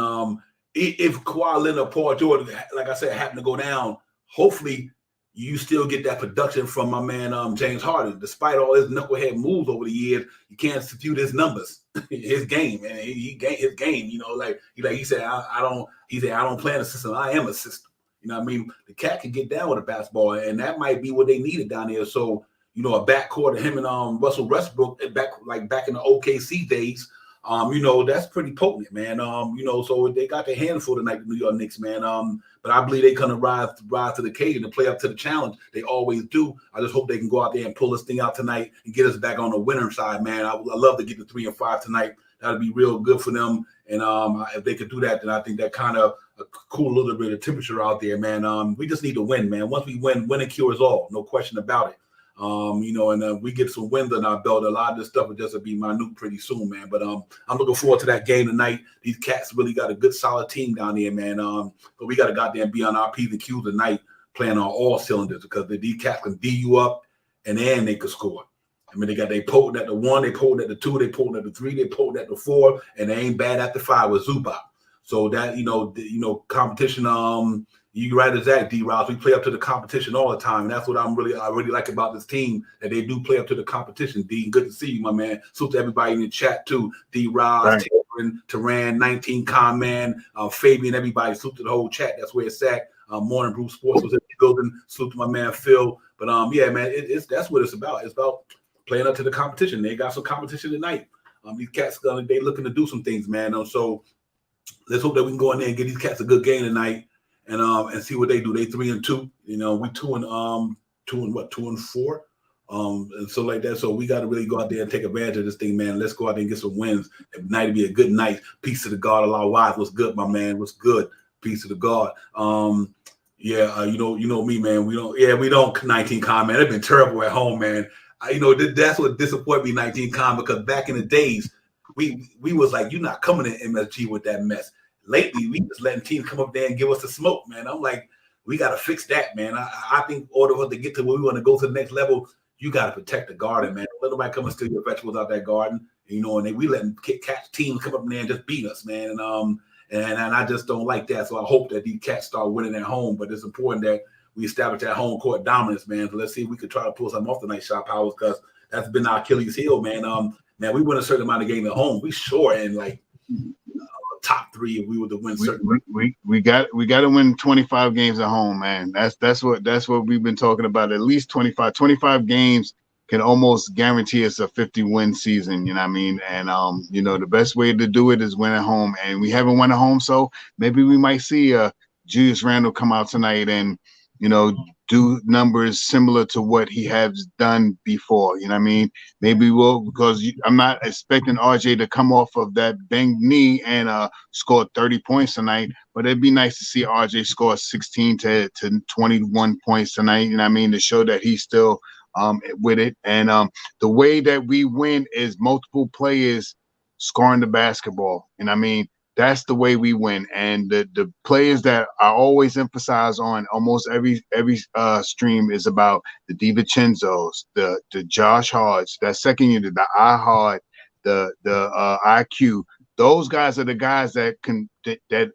If Kawhi Leonard or Paul George, like I said, happen to go down, hopefully you still get that production from my man James Harden. Despite all his knucklehead moves over the years, you can't dispute his numbers, his game, and he his game. He said, I don't play in a system. I am a system. You know what I mean? The cat can get down with a basketball, and that might be what they needed down there. So a backcourt of him and Russell Westbrook back in the OKC days. That's pretty potent, man. So they got their handful tonight, the New York Knicks, man. But I believe they kind of rise to the occasion and play up to the challenge. They always do. I just hope they can go out there and pull this thing out tonight and get us back on the winner side, man. I love to get the 3 and 5 tonight. That'd be real good for them. And if they could do that, then I think that kind of a cool little bit of temperature out there, man. We just need to win, man. Once we win, winning cures all. No question about it. And we get some wins on our belt. A lot of this stuff will just be minute pretty soon, man. But I'm looking forward to that game tonight. These cats really got a good, solid team down there, man. But we got to goddamn be on our P's and Q's tonight, playing on all cylinders because these cats can D you up and then they can score. I mean, they potent at the 1, they potent at the 2, they potent at the 3, they potent at the 4, and they ain't bad at the 5 with Zubac. So that competition. You right as that, D-Rouse. We play up to the competition all the time, and that's what I really like about this team, that they do play up to the competition. D, good to see you, my man. Salute to everybody in the chat too. D-Rouse, Taran, 19 Con Man, Fabian, everybody. Salute to the whole chat. That's where it's at. Morning Brew Sports was in the building. Salute to my man Phil. But yeah, man, that's what it's about. It's about playing up to the competition. They got some competition tonight. These cats, they looking to do some things, man. So let's hope that we can go in there and get these cats a good game tonight. And see what they do. They 3 and 2. We 2 and 4. And so like that. So we got to really go out there and take advantage of this thing, man. Let's go out there and get some wins. Tonight will be a good night. Peace to the God. Allah wise. What's good, my man? What's good? Peace to the God. You know me, man. We don't 19 Con, man. They've been terrible at home, man. That's what disappointed me, 19 Con, because back in the days, we was like, you're not coming in MSG with that mess. Lately, we just letting teams come up there and give us the smoke, man. I'm like, we got to fix that, man. I think in order for us to get to where we want to go to the next level, you got to protect the garden, man. Don't let nobody come and steal your vegetables out that garden. You know, and we letting catch teams come up in there and just beat us, man. And I just don't like that. So I hope that these cats start winning at home. But it's important that we establish that home court dominance, man. So let's see if we could try to pull something off tonight, Shot Powers, because that's been our Achilles heel, man. Man, we win a certain amount of games at home. We sure in like top 3 if we were to win certain. We got to win 25 games at home, man. That's what we've been talking about. At least 25 games can almost guarantee us a 50-win season. You know what I mean? And you know, the best way to do it is win at home, and we haven't won at home, so maybe we might see Julius Randle come out tonight and, you know, do numbers similar to what he has done before. You know what I mean? Maybe we'll, because I'm not expecting RJ to come off of that banged knee and score 30 points tonight, but it'd be nice to see RJ score 16 to 21 points tonight. You know what I mean? To show that he's still with it. And the way that we win is multiple players scoring the basketball. And I mean, that's the way we win. And the players that I always emphasize on almost every stream is about the DiVincenzo's, the Josh Hards, that second unit, the iHard, the IQ. Those guys are the guys that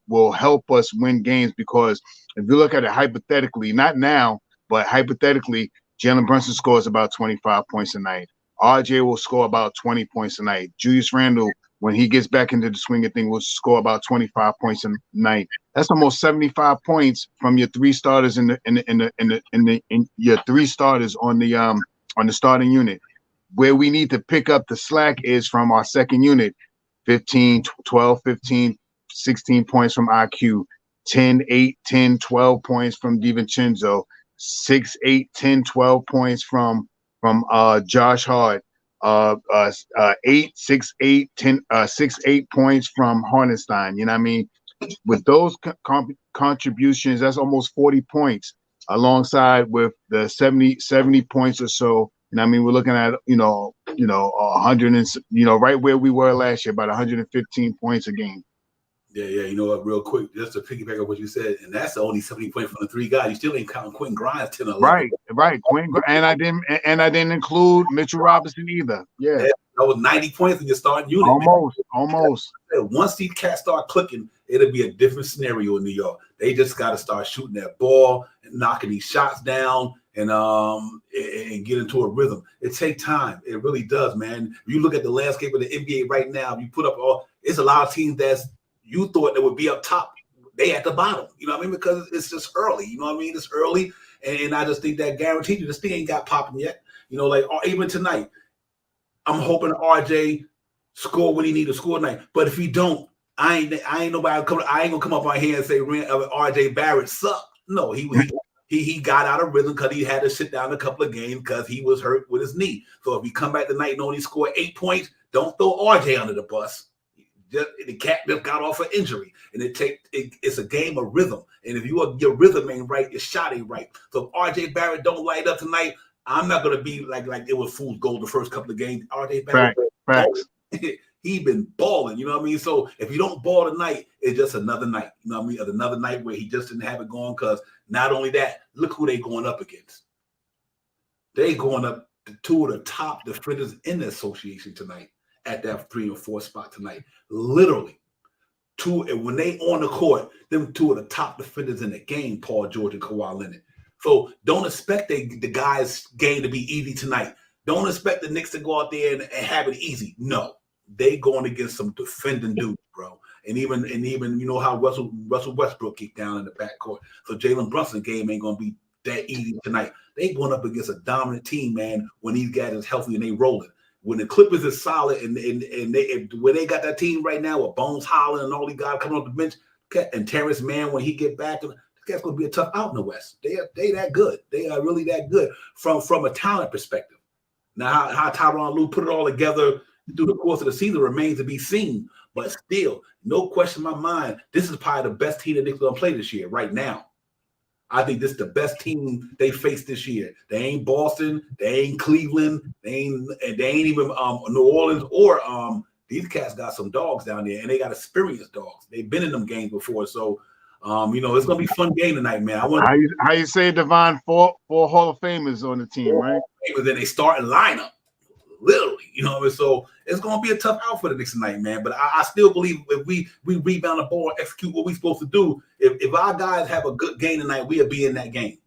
will help us win games, because if you look at it hypothetically, not now, but hypothetically, Jalen Brunson scores about 25 points a night. RJ will score about 20 points a night. Julius Randle, when he gets back into the swing of thing, will score about 25 points a night. That's almost 75 points from your 3 starters in your 3 starters on the starting unit. Where we need to pick up the slack is from our second unit. 15, 12, 15, 16 points from IQ, 10, 8, 10, 12 points from DiVincenzo, 6, 8, 10, 12 points from Josh Hart, 8, 6, 8, 10, 6, 8 points from Hartenstein. You know what I mean? With those contributions, that's almost 40 points, alongside with the 70 points or so. And I mean, we're looking at, 100 and, right where we were last year, about 115 points a game. Yeah. You know what? Real quick, just to piggyback on what you said, and that's the only 70 points from the 3 guys. You still ain't counting Quentin Grimes 10 or 11. Right. And I didn't include Mitchell Robinson either. Yeah, that was 90 points in your starting unit. Almost. Once these cats start clicking, it'll be a different scenario in New York. They just got to start shooting that ball and knocking these shots down, and get into a rhythm. It takes time. It really does, man. If you look at the landscape of the NBA right now, you put up it's a lot of teams you thought that would be up top. They at the bottom. You know what I mean? Because it's just early. You know what I mean? It's early. And I just think that guaranteed you this thing ain't got popping yet. You know, like even tonight, I'm hoping RJ score when he need to score tonight. But if he don't, I ain't nobody coming. I ain't gonna come up on here and say RJ Barrett sucked. No, he got out of rhythm because he had to sit down a couple of games because he was hurt with his knee. So if he come back tonight and only score 8 points, don't throw RJ under the bus. The cat just got off an injury, and it's a game of rhythm. And if your rhythm ain't right, your shot ain't right. So if RJ Barrett don't light up tonight, I'm not gonna be like it was fool's gold the first couple of games. RJ Barrett, he been balling, you know what I mean? So if you don't ball tonight, it's just another night, you know what I mean? Another night where he just didn't have it going. Because not only that, look who they going up against. They going up to 2 of the top defenders in the association tonight at that 3 or 4 spot tonight. Literally, 2, and when they on the court, them 2 of the top defenders in the game, Paul George and Kawhi Leonard. So don't expect the guys' game to be easy tonight. Don't expect the Knicks to go out there and have it easy. No, they going against some defending dudes, bro. And even you know how Russell Westbrook kicked down in the backcourt. So Jalen Brunson game ain't gonna be that easy tonight. They going up against a dominant team, man. When these guys is healthy and they rolling. When the Clippers is solid and when they got that team right now with Bones Holland and all these guys coming off the bench, and Terrence Mann when he get back, that's going to be a tough out in the West. They that good. They are really that good from a talent perspective. Now how Tyronn Lue put it all together through the course of the season remains to be seen. But still, no question in my mind, this is probably the best team that Knicks going to play this year right now. I think this is the best team they faced this year. They ain't Boston, they ain't Cleveland, they ain't even New Orleans or these cats got some dogs down there, and they got experienced dogs. They've been in them games before, so It's gonna be a fun game tonight, man. I want how you say, Devon, four Hall of Famers on the team, right? But then they starting lineup, literally, so it's gonna be a tough out for the Knicks tonight, man. But I still believe if we rebound the ball and execute what we're supposed to do, if our guys have a good game tonight, we'll be in that game.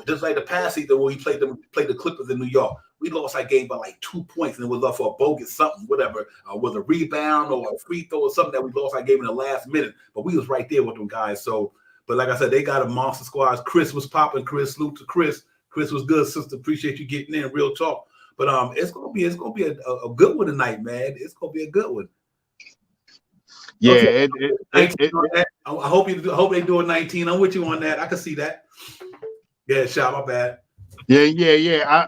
Just like the past season when we played the Clippers in New York. We lost that game by like 2 points, and it was up for a bogus something, whatever. Was a rebound or a free throw or something that we lost that game in the last minute. But we was right there with them guys. So, but like I said, they got a monster squad. Chris was popping. Chris, salute to Chris. Chris was good, sister. Appreciate you getting in. Real talk. But it's gonna be a good one tonight, man. It's gonna be a good one. Yeah, okay. I hope they do a 19. I'm with you on that. I can see that. Yeah, shot, my bad. Yeah.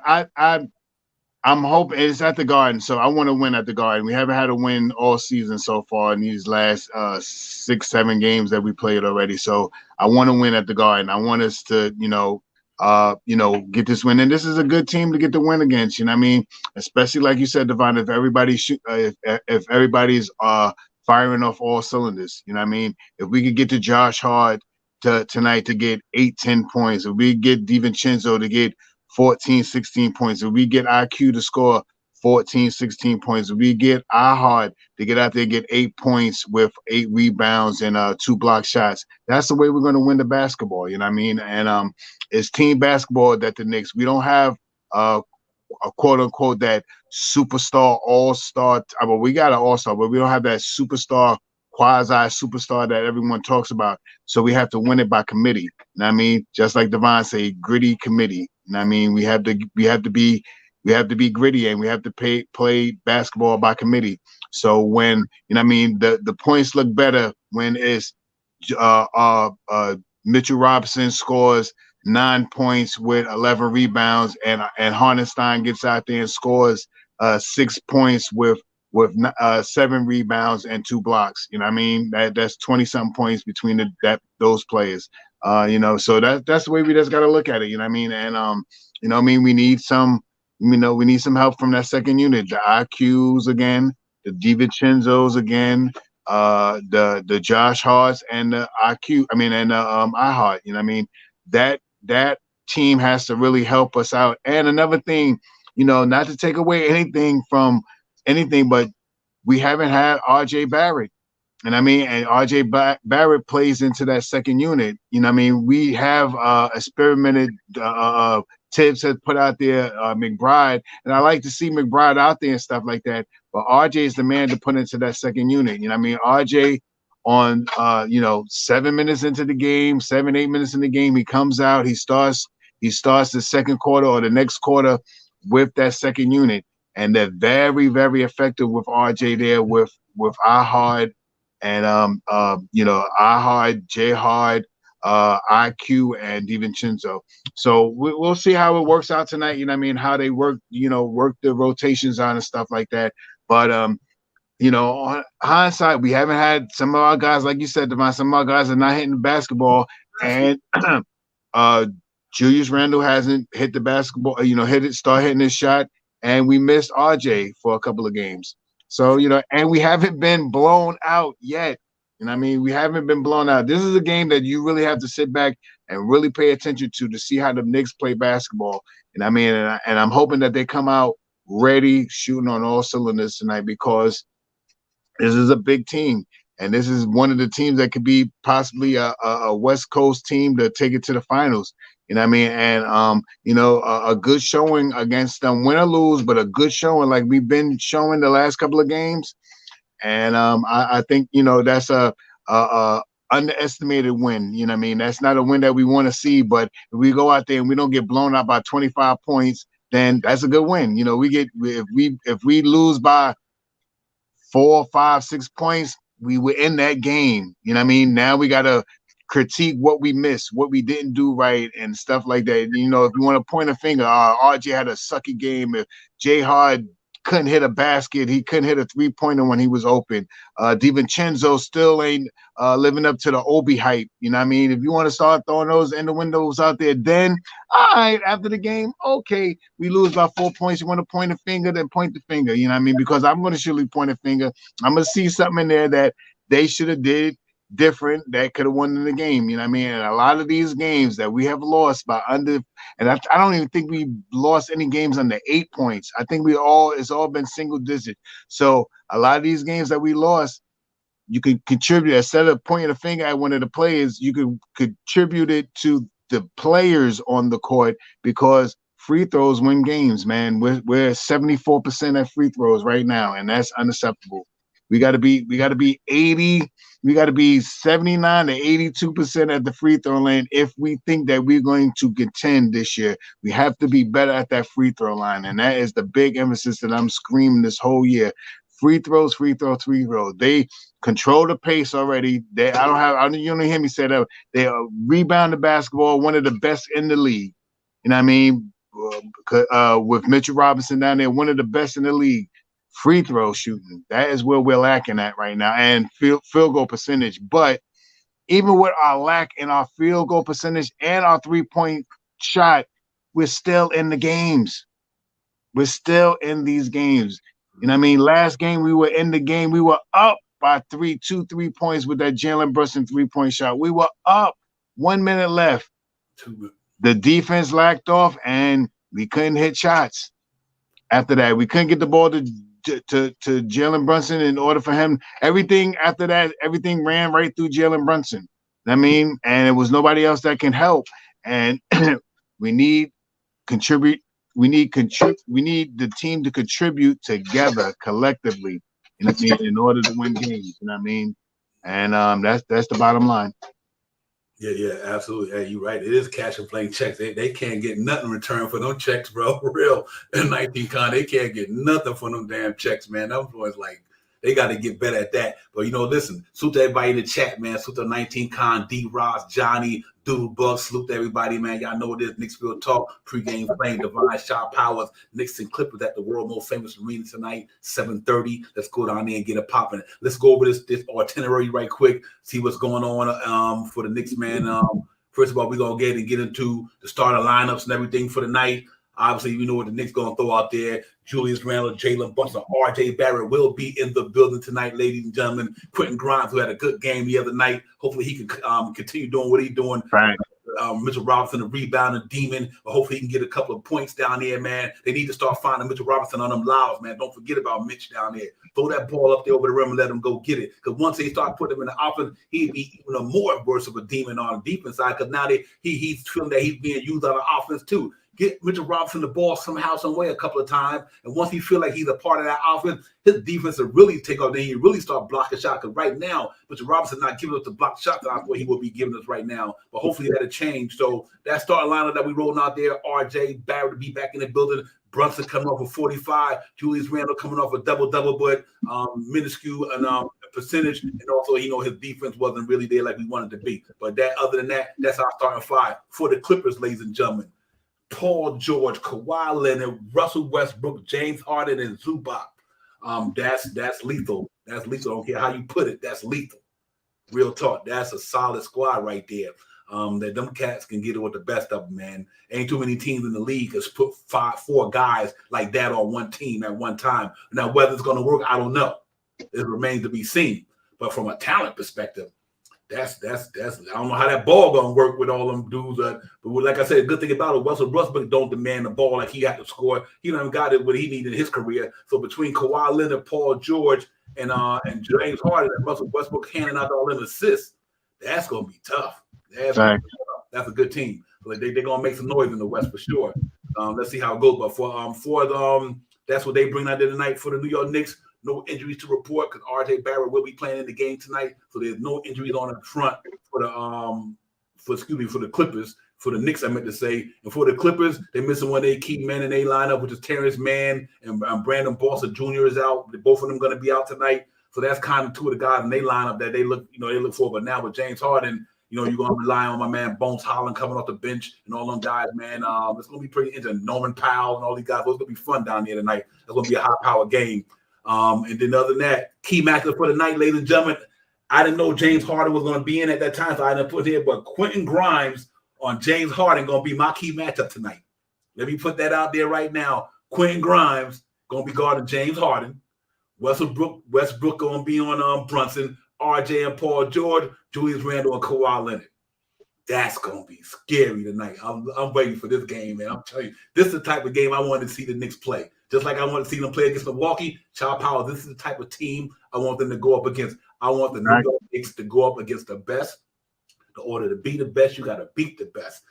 I'm hoping it's at the Garden, so I want to win at the Garden. We haven't had a win all season so far in these last 6-7 games that we played already. So I want to win at the Garden. I want us to, get this win, and this is a good team to get the win against. You know what I mean? Especially like you said, Devon, if if everybody's firing off all cylinders. You know what I mean? If we could get to Josh Hart tonight to get 8-10 points, if we get DiVincenzo to get 14-16 points, if we get IQ to score 14-16 points, if we get Hart to get out there and get 8 points with 8 rebounds and 2 block shots, that's the way we're going to win the basketball. You know what I mean? And it's team basketball that the Knicks, we don't have a quote unquote that superstar all-star. Well, we got an all-star, but we don't have that superstar, quasi superstar that everyone talks about. So we have to win it by committee. You know what I mean? Just like Devon say, gritty committee. You know what I mean? We have to be gritty, and we have to play basketball by committee. So when, you know what I mean, the points look better when it's Mitchell Robinson scores 9 points with 11 rebounds, and Hartenstein gets out there and scores 6 points with 7 rebounds and 2 blocks. You know what I mean? That's 20-something points between those players. So that's the way we just got to look at it. You know what I mean? And we need some help from that second unit, the IQs again, the DiVincenzos again, the Josh Harts and the IQ. iHeart. You know what I mean? That team has to really help us out. And another thing, not to take away anything from anything, but we haven't had RJ Barrett. And RJ Barrett plays into that second unit. We have experimented. Tibbs has put out there McBride, and I like to see McBride out there and stuff like that. But RJ is the man to put into that second unit. RJ on 7 minutes into the game, 7-8 minutes in the game, he comes out, he starts the second quarter or the next quarter with that second unit, and they're very, very effective with RJ there with iHard and iHard, J-Hard, IQ, and DiVincenzo. So we'll see how it works out tonight. How they work the rotations on and stuff like that. But on hindsight, we haven't had some of our guys, like you said, Devon, some of our guys are not hitting the basketball, and Julius Randle hasn't hit the basketball, start hitting his shot, and we missed RJ for a couple of games. So, and we haven't been blown out yet. We haven't been blown out. This is a game that you really have to sit back and really pay attention to see how the Knicks play basketball. And I'm hoping that they come out ready, shooting on all cylinders tonight, because this is a big team. And this is one of the teams that could be possibly a West Coast team to take it to the finals. And a good showing against them, win or lose, but a good showing like we've been showing the last couple of games. And I think that's a underestimated win. That's not a win that we want to see. But if we go out there and we don't get blown out by 25 points, then that's a good win. If we lose by 4, 5, 6 points, we were in that game. Now we gotta critique what we missed, what we didn't do right, and stuff like that. If you want to point a finger, RJ had a sucky game. If J Hard couldn't hit a basket, he couldn't hit a 3-pointer when he was open. DiVincenzo still ain't living up to the Obi hype. If you want to start throwing those in the windows out there, then all right, after the game, okay, we lose by 4 points. You want to point a finger, then point the finger. Because I'm going to surely point a finger. I'm going to see something in there that they should have did different that could have won in the game. You know what I mean? And a lot of these games that we have lost by under, and I don't even think we lost any games under 8 points. I think it's all been single digit. So a lot of these games that we lost, you could contribute, instead of pointing a finger at one of the players, you could contribute it to the players on the court, because free throws win games, man. We're 74% at free throws right now, and that's unacceptable. We got to be 80. We got to be 79 to 82% at the free throw line if we think that we're going to contend this year. We have to be better at that free throw line, and that is the big emphasis that I'm screaming this whole year. Free throws, free throws, free throws. They control the pace already. You don't hear me say that. They rebound the basketball, one of the best in the league. You know what I mean? With Mitchell Robinson down there, one of the best in the league. Free throw shooting, that is where we're lacking at right now, and field goal percentage. But even with our lack in our field goal percentage and our 3-point shot, we're still in the games. We're still in these games. You know what I mean? Last game we were in the game. We were up by 3 points with that Jalen Brunson 3-point shot. We were up, 1 minute left. The defense lacked off, and we couldn't hit shots. After that, we couldn't get the ball to Jalen Brunson in order for him. Everything after that, everything ran right through Jalen Brunson. I mean, and it was nobody else that can help. And we need the team to contribute together collectively in order to win games. You know what I mean? And that's the bottom line. Yeah, absolutely. Hey, you're right. It is cash and playing checks. They can't get nothing in return for them checks, bro. For real. In 19 con, they can't get nothing for them damn checks, man. Them boys, like, they got to get better at that. But, listen, salute to everybody in the chat, man. Salute to 19 con, D-Ross, Johnny, Doodle Buck. Salute to everybody, man. Y'all know what it is. Knicksville Talk, Pregame Flame, Divine Shot Powers, Knicks and Clippers at the world most famous arena tonight, 7:30. Let's go down there and get it popping. Let's go over this itinerary right quick, see what's going on for the Knicks, man. First of all, we're going to get into the starter lineups and everything for the night. Obviously, we know what the Knicks going to throw out there. Julius Randle, Jalen Brunson, R.J. Barrett will be in the building tonight, ladies and gentlemen. Quentin Grimes, who had a good game the other night. Hopefully, he can continue doing what he's doing. Right. Mitchell Robinson, a rebounding demon. But hopefully, he can get a couple of points down there, man. They need to start finding Mitchell Robinson on them louds, man. Don't forget about Mitch down there. Throw that ball up there over the rim and let him go get it. Because once they start putting him in the offense, he'd be even a more worse of a demon on the defense side. Because now he's feeling that he's being used on the offense too. Get Mitchell Robinson the ball somehow, some way, a couple of times, and once he feel like he's a part of that offense, his defense will really take off. Then he really start blocking shots. Because right now, Mitchell Robinson not giving us the block shot that I thought he would be giving us right now. But hopefully that'll change. So that starting lineup that we rolling out there, R.J. Barrett to be back in the building, Brunson coming off of 45, Julius Randle coming off a double-double, but minuscule and percentage, and also his defense wasn't really there like we wanted to be. But other than that, that's our starting five for the Clippers, ladies and gentlemen. Paul George, Kawhi Leonard, Russell Westbrook, James Harden, and Zubac. That's lethal. That's lethal. I don't care how you put it. That's lethal. Real talk. That's a solid squad right there. That them cats can get it with the best of them, man. Ain't too many teams in the league that's put 4 guys like that on one team at one time. Now, whether it's going to work, I don't know. It remains to be seen. But from a talent perspective, that's I don't know how that ball gonna work with all them dudes. But like I said, the good thing about it, Russell Westbrook don't demand the ball like he had to score. He don't got it what he needed in his career. So between Kawhi Leonard, Paul George, and James Harden, and Russell Westbrook handing out all them assists, that's gonna be tough. That's a good team. Like they're gonna make some noise in the West for sure. Let's see how it goes. But for that's what they bring out there tonight for the New York Knicks. No injuries to report because R.J. Barrett will be playing in the game tonight, so there's no injuries on the front for the Clippers. For the Knicks, I meant to say, and for the Clippers, they're missing one of their key men in their lineup, which is Terrence Mann and Brandon Boston Jr. is out. Both of them going to be out tonight, so that's kind of two of the guys in their lineup that they look for. But now with James Harden, you're going to rely on my man Bones Holland coming off the bench and all them guys, man. It's going to be pretty interesting. Norman Powell and all these guys. It's going to be fun down here tonight. It's going to be a high-power game. And then other than that, key matchup for the night, ladies and gentlemen. I didn't know James Harden was going to be in at that time, so I didn't put it here. But Quentin Grimes on James Harden going to be my key matchup tonight. Let me put that out there right now. Quentin Grimes going to be guarding James Harden. Westbrook going to be on Brunson. RJ and Paul George, Julius Randle and Kawhi Leonard. That's gonna be scary tonight. I'm waiting for this game, man. I'm telling you, this is the type of game I wanted to see the Knicks play. Just like I wanted to see them play against Milwaukee, Child Power. This is the type of team I want them to go up against. I want the New York Knicks to go up against the best. In order to be the best, you got to beat the best.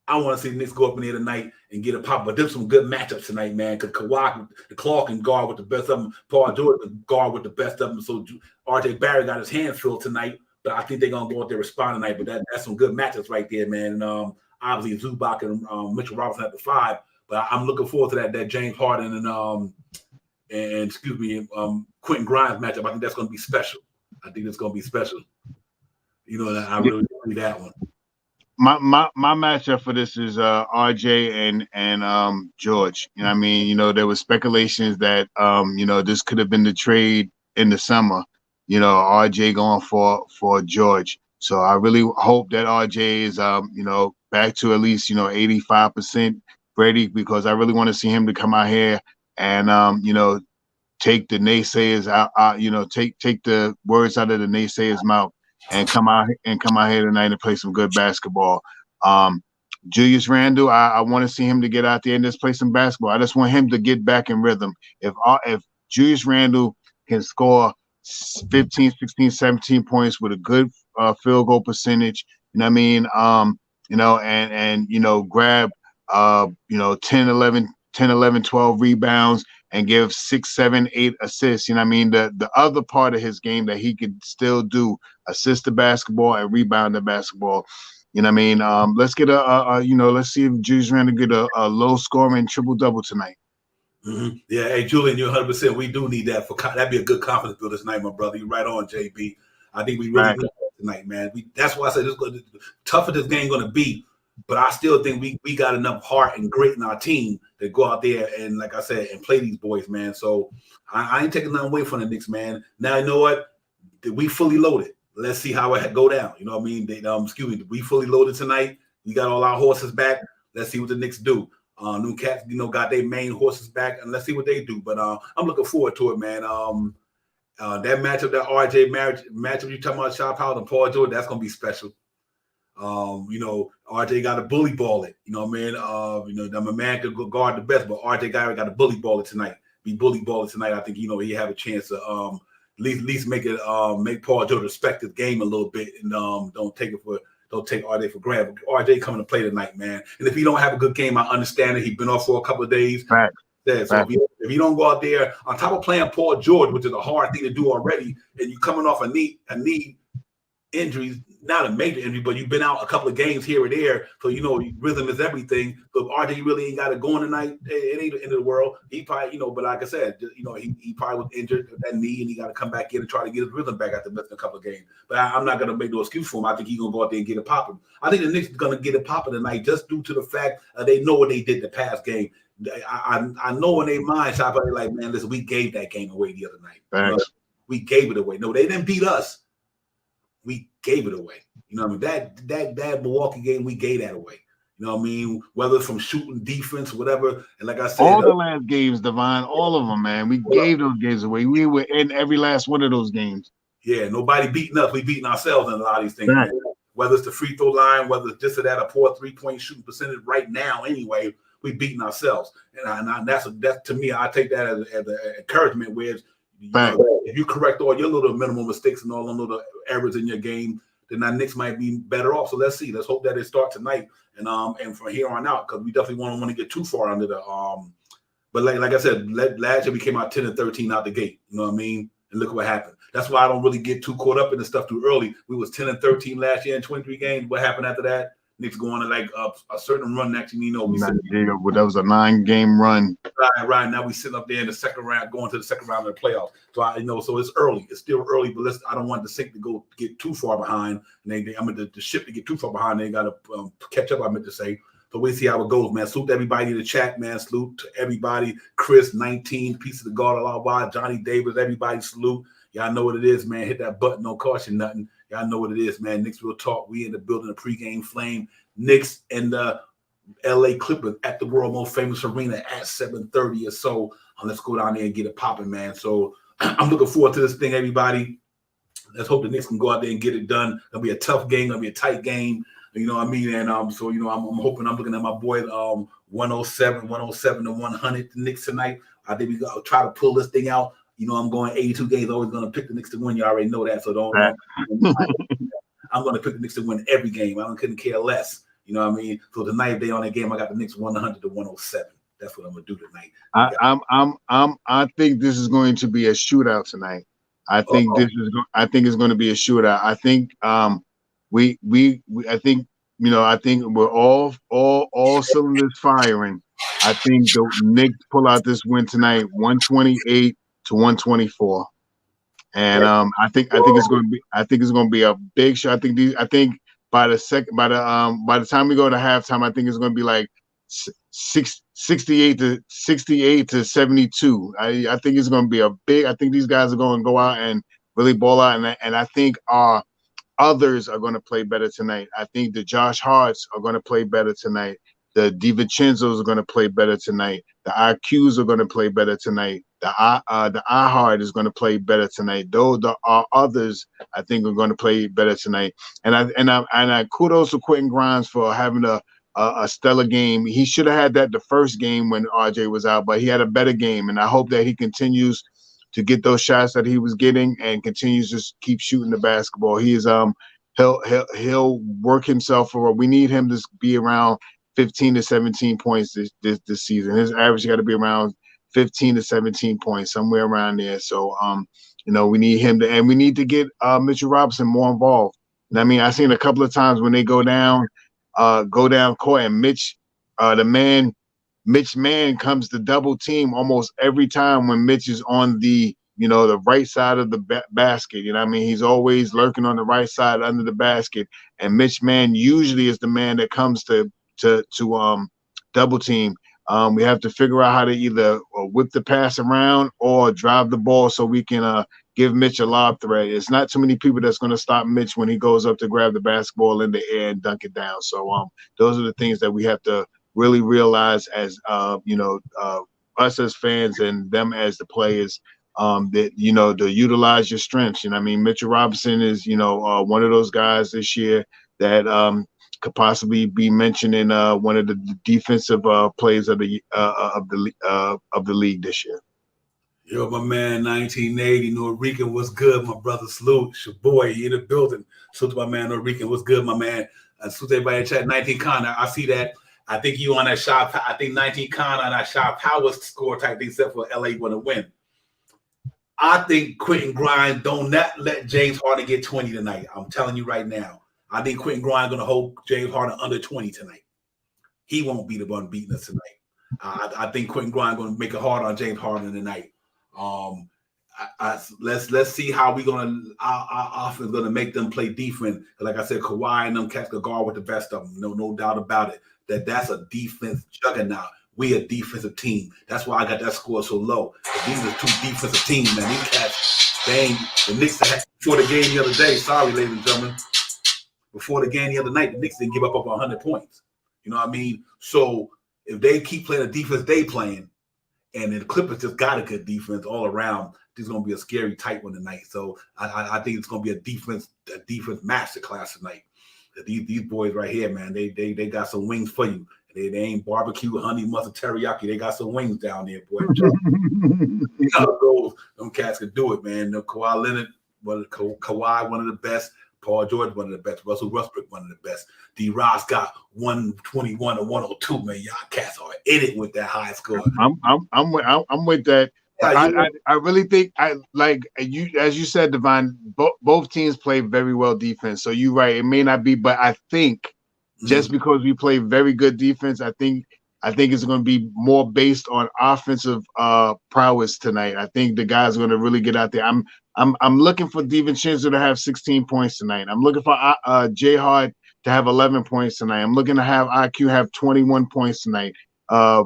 I want to see the Knicks go up in there tonight and get a pop. But there's some good matchups tonight, man. Because Kawhi, the Clark can guard with the best of them. Paul George can guard with the best of them. So RJ Barrett got his hands filled tonight. But I think they're going to go out there and respond tonight. But that's some good matchups right there, man. And obviously Zubac and Mitchell Robinson at the 5. But I'm looking forward to that James Harden and Quentin Grimes matchup. I think that's going to be special. I think it's going to be special. You know, I really need that one. My matchup for this is RJ and George. You know what I mean? You know, there was speculations that you know, this could have been the trade in the summer. You know, RJ going for George. So I really hope that RJ is you know, back to at least, you know, 85% ready, because I really want to see him to come out here and you know, take the naysayers out, you know, take the words out of the naysayers' mouth and come out here tonight and play some good basketball. Julius Randle, I want to see him to get out there and just play some basketball. I just want him to get back in rhythm. If Julius Randle can score 15, 16, 17 points with a good field goal percentage, you know what I mean? You know, and you know, grab you know, 10, 11, 12 rebounds and give 6, 7, 8 assists. You know what I mean? The other part of his game that he could still do, assist the basketball and rebound the basketball. You know what I mean? Let's get you know, let's see if Julius Randle get a low scoring triple-double tonight. Mm-hmm. Yeah, hey, Julian, you're 100%. We do need that. That'd be a good confidence builder tonight, my brother. You're right on, JB. I think we really need that tonight, man. That's why I said tougher this game going to be. But I still think we got enough heart and grit in our team to go out there and, like I said, and play these boys, man. So I ain't taking nothing away from the Knicks, man. Now, you know what? We fully loaded. Let's see how it go down. You know what I mean? We fully loaded tonight. We got all our horses back. Let's see what the Knicks do. New Cats, you know, got their main horses back, and let's see what they do. But I'm looking forward to it, man. That matchup, that RJ matchup you talking about, Child Power and Paul George, that's gonna be special. You know, RJ got to bully ball it. You know what I mean? You know, my man could go guard the best, but RJ got to bully ball it tonight. Be bully ball it tonight. I think, you know, he have a chance to at least make it make Paul George respect his game a little bit, and don't take RJ for granted. RJ coming to play tonight, man. And if he don't have a good game, I understand it. He's been off for a couple of days. Right. So if you don't go out there on top of playing Paul George, which is a hard thing to do already, and you coming off a knee injuries, not a major injury, but you've been out a couple of games here or there, so you know rhythm is everything. So if RJ really ain't got it going tonight, it ain't the end of the world. He probably, you know, but like I said, you know, he probably was injured with that knee, and he got to come back in and try to get his rhythm back after missing a couple of games. But I'm not gonna make no excuse for him. I think he's gonna go out there and get it popping. I think the Knicks is gonna get it popping tonight, just due to the fact they know what they did the past game. I know in their mind, probably like, man, listen, we gave that game away the other night. You know, we gave it away. No, they didn't beat us. We gave it away. You know what I mean? That Milwaukee game, we gave that away. You know what I mean? Whether it's from shooting, defense, whatever. And like I said, all the last games, Devon, all of them, man. We gave those games away. We were in every last one of those games. Yeah, nobody beating us. We beating ourselves in a lot of these things. Right. Whether it's the free throw line, whether it's just that a poor 3-point shooting percentage right now, anyway, we beating ourselves. And that's to me, I take that as an encouragement. Where if you correct all your little minimal mistakes and all the little errors in your game, then that Knicks might be better off. So let's see. Let's hope that it starts tonight and from here on out, because we definitely won't want to get too far under the But like I said, last year we came out 10-13 out the gate. You know what I mean? And look what happened. That's why I don't really get too caught up in the stuff too early. We was 10-13 last year in 23 games. What happened after that? Knicks going to like a certain run next thing you know. That was a 9-game run. Right. Now we sitting up there in the second round, going to the second round of the playoffs. So so it's early. It's still early, but I don't want the sink to get too far behind. And the ship to get too far behind. They got to catch up. I meant to say. So we see how it goes, man. Salute to everybody in the chat, man. Salute to everybody. Chris, 19, Piece of the God, Allah, Johnny Davis, everybody salute. Y'all know what it is, man. Hit that button, don't cost you nothing. Y'all know what it is, man. Knicks Real Talk. We in the building, the pregame flame. Knicks and the LA Clippers at the world most famous arena at 7:30 or so. Let's go down there and get it popping, man. So I'm looking forward to this thing, everybody. let's hope the Knicks can go out there and get it done. It'll be a tough game. It'll be a tight game. You know what I mean? And so, you know, I'm hoping, I'm looking at my boy 107 to 100 the Knicks tonight. I think we got to try to pull this thing out. You know, I'm going 82 games, always going to pick the Knicks to win. You already know that. So don't I'm going to pick the Knicks to win every game. Couldn't care less. You know what I mean? So tonight, if they on that game, I got the Knicks 100 to 107. That's what I'm gonna do tonight. I think this is going to be a shootout tonight. I think it's going to be a shootout. I think I think, you know, I think we're all cylinders firing. I think the Knicks pull out this win tonight, 128 to 124. And I think it's going to be a big shot. I think by the time we go to halftime, I think it's going to be like 68 to 72. I think it's going to be a big. I think these guys are going to go out and really ball out, and I think our others are going to play better tonight. I think the Josh Harts are going to play better tonight. The DiVincenzo's are going to play better tonight. The IQs are going to play better tonight. The iHeart is going to play better tonight. Those are others I think are going to play better tonight. And I kudos to Quentin Grimes for having a stellar game. He should have had that the first game when RJ was out, but he had a better game. And I hope that he continues to get those shots that he was getting and continues to keep shooting the basketball. He is he'll work himself for. We need him to be around 15 to 17 points this season. His average got to be around 15 to 17 points, somewhere around there. So you know, we need him to, and we need to get Mitchell Robinson more involved. And I mean, I've seen a couple of times when they go down court, and Mitch Man comes to double team almost every time when Mitch is on the, you know, the right side of the basket. You know what I mean? He's always lurking on the right side under the basket, and Mitch Man usually is the man that comes to double team. We have to figure out how to either whip the pass around or drive the ball so we can give Mitch a lob threat. It's not too many people that's going to stop Mitch when he goes up to grab the basketball in the air and dunk it down. So those are the things that we have to really realize as you know, us as fans and them as the players, that, you know, to utilize your strengths. You know what I mean? Mitchell Robinson is, you know, one of those guys this year that could possibly be mentioned in one of the defensive players of the league this year. Yo, my man, 1980 Norican, what's good, my brother? Salute, it's your boy, he in the building. Salute to my man Norican, what's good, my man? Salute to everybody in chat. 19 Con, I see that. I think you on that shot. I think 19 Con on that shot power score type thing, except for LA want to win. I think Quentin Grimes don't let James Harden get 20 tonight. I'm telling you right now. I think Quentin Grimes going to hold James Harden under 20 tonight. He won't be the one beating us tonight. I think Quentin Grimes going to make it hard on James Harden tonight. Let's see how our offense going to make them play defense. Like I said, Kawhi and them catch the guard with the best of them. No doubt about it. That's a defense juggernaut. We a defensive team. That's why I got that score so low. These are two defensive teams, man. These cats, the Knicks before the game the other day. Sorry, ladies and gentlemen. Before the game the other night, the Knicks didn't give up over 100 points. You know what I mean? So if they keep playing the defense they playing, and then the Clippers just got a good defense all around, this is going to be a scary tight one tonight. So I think it's going to be a defense masterclass tonight. These boys right here, man, they got some wings for you. They ain't barbecue, honey, mustard, teriyaki. They got some wings down there, boy. You know how it goes. Them cats can do it, man. Kawhi Leonard, Kawhi, one of the best. Paul George, one of the best. Russell Westbrook, one of the best. D. Ross got 121 or 102. Man, y'all cats are in it with that high score. I'm with that. I really think as you said, Devon, both teams play very well defense. So you're right. It may not be, but I think just because we play very good defense, I think it's going to be more based on offensive prowess tonight. I think the guys are going to really get out there. I'm looking for DiVincenzo to have 16 points tonight. I'm looking for J Hard to have 11 points tonight. I'm looking to have IQ have 21 points tonight. I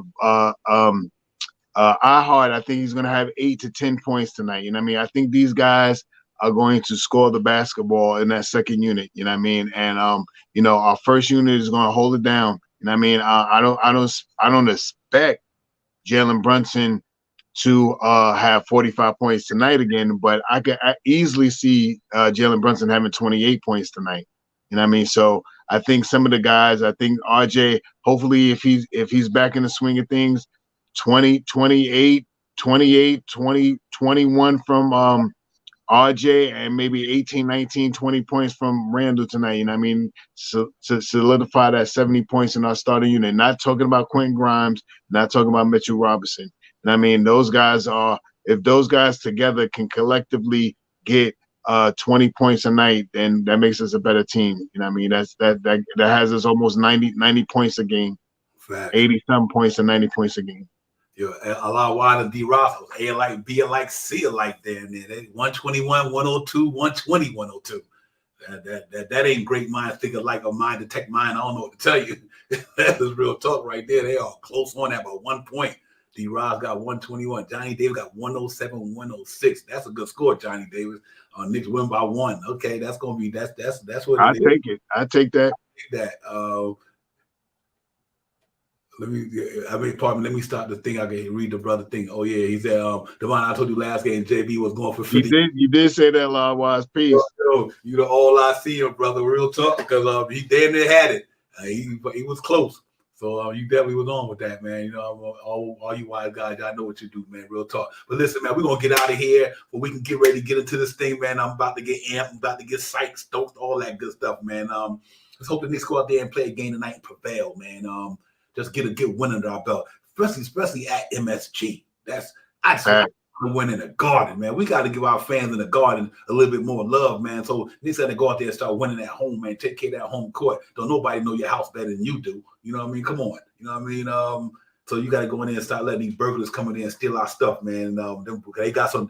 think he's going to have 8 to 10 points tonight. You know what I mean? I think these guys are going to score the basketball in that second unit. You know what I mean? And you know, our first unit is going to hold it down. You know what I mean? I don't expect Jalen Brunson to have 45 points tonight again, but I easily see Jalen Brunson having 28 points tonight. You know what I mean? So I think some of the guys, I think RJ, hopefully if he's back in the swing of things, 20, 28, 28, 20, 21 from RJ, and maybe 18, 19, 20 points from Randall tonight. You know what I mean? So to solidify that 70 points in our starting unit. Not talking about Quentin Grimes, not talking about Mitchell Robinson. And I mean, those guys are, if those guys together can collectively get 20 points a night, then that makes us a better team. You know what I mean? That has us almost 90 points a game. Fact. 80-something points and 90 points a game. Yeah, a lot wider D Ross, A alike, B alike, C alike there. 121, 102, 120, 102. That ain't great minds think alike or mind detect mind. I don't know what to tell you. That is real talk right there. They are close on that by 1 point. D Ross got 121. Johnny Davis got 107, 106. That's a good score, Johnny Davis. Knicks win by 1. Okay, that's gonna be that's what I take it. I take that. Let me start the thing. I can read the brother thing. Oh yeah, he said, Devon, I told you last game JB was going for 50. You did say that, Lawwise. Peace. You the all I see him, brother. Real talk, because he damn near had it. He was close. So you definitely was on with that, man. You know, all you wise guys, y'all know what you do, man. Real talk. But listen, man, we're gonna get out of here, but we can get ready to get into this thing, man. I'm about to get amped, I'm about to get psyched, stoked, all that good stuff, man. Let's hope the Knicks go out there and play a game tonight and prevail, man. Just get a good win under our belt, especially at MSG. I just want to win in the Garden, man. We got to give our fans in the Garden a little bit more love, man. So Knicks got to go out there and start winning at home, man. Take care of that home court. Don't nobody know your house better than you do. You know what I mean? Come on. You know what I mean? So you got to go in there and start letting these burglars come in there and steal our stuff, man. They got some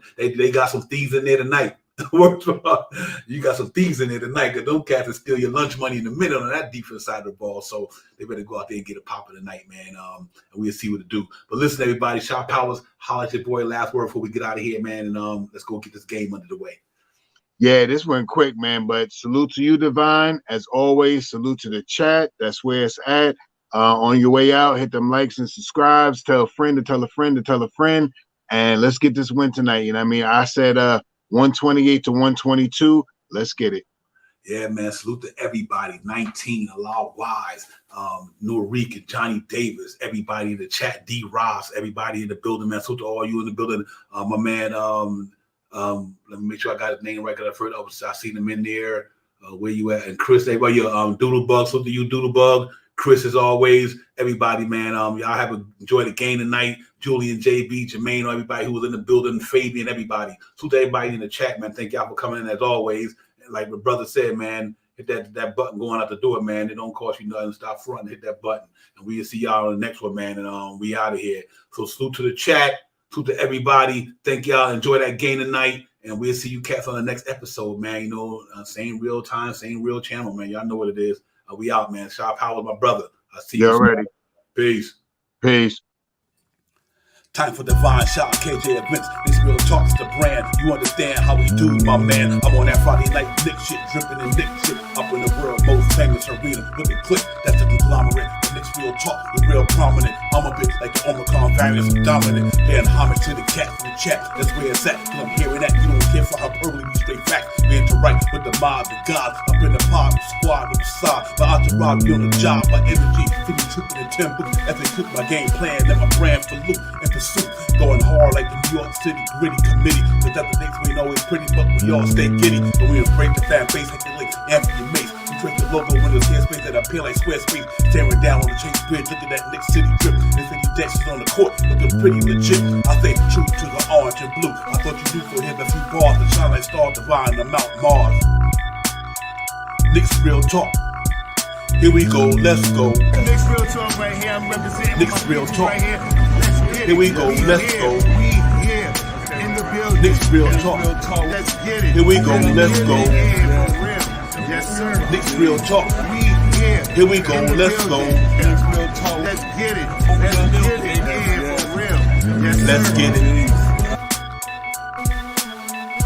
thieves in there tonight. You got some thieves in there tonight, because them cats will steal your lunch money in the middle on that defense side of the ball. So they better go out there and get a pop of the night, man. And we'll see what to do. But listen, everybody, Shot Powers, holler at your boy. Last word before we get out of here, man. And let's go get this game under the way. Yeah, this went quick, man. But salute to you, Divine. As always, salute to the chat. That's where it's at. On your way out, hit them likes and subscribes. Tell a friend to tell a friend to tell a friend. And let's get this win tonight. You know what I mean? I said 128 to 122. Let's get it. Yeah, man. Salute to everybody. 19, Allah Wise, Norik and Johnny Davis, everybody in the chat, D Ross, everybody in the building, man. Salute to all you in the building. My man, let me make sure I got his name right, because I seen him in there. Where you at? And Chris, everybody, Doodlebug, salute to you, Doodlebug. Chris, as always, everybody, man. Y'all enjoy the game tonight. Julian, JB, Jermaine, everybody who was in the building, Fabian, everybody. So to everybody in the chat, man, thank y'all for coming in as always. And like the brother said, man, hit that button going out the door, man. It don't cost you nothing. Stop fronting, hit that button. And we'll see y'all on the next one, man. And we out of here. So salute to the chat, salute to everybody. Thank y'all. Enjoy that game tonight. And we'll see you cats on the next episode, man. You know, same real time, same real channel, man. Y'all know what it is. We out, man. Shop Howard, my brother. I see you already. Peace. Peace. Time for Divine Shot, KJ events. This real talks the brand. You understand how we do, my man. I'm on that Friday night Nick shit, dripping in Nick shit. Up in the world, most famous arena. With the click, that's the conglomerate. The Knicks real talk, the real prominent. I'm a bit like the Omicron variant, so dominant. Paying homage to the cat in the chat. That's where it's at. Cause I'm hearing that. You don't care for hyperbole, we straight facts. We interact with the mob, the gods. Up in the pod, the squad, the side. My entourage be on the job, my energy. 50 and 10 boots as they cook my game plan. Let my brand for loot and pursuit. Going hard like the New York City gritty committee. Cause that the Knicks we ain't always pretty, but we all stay giddy. But we embrace the fan base like the link Anthony Mace. We create the logo with the square space that appear like square space. Staring down on the Chase Bridge, look at that Knicks City drip. There's 50 Dexters on the court, looking pretty legit. I stay true to the orange and blue. I thought you do, so here's a few bars to shine like Star Divine on Mount Mars. Knicks real talk. Here we go, let's go. Knicks real talk right here. I'm representing Knicks real talk. right here. Here we go, let's go. We here in the building. Knicks real talk. Let's get it. Here we go, let's go. Yes, sir. Knicks real talk. We here. Here we go, let's go. Let's get it. Let's get it. Yeah, for real. Yes, Let's sir. get it.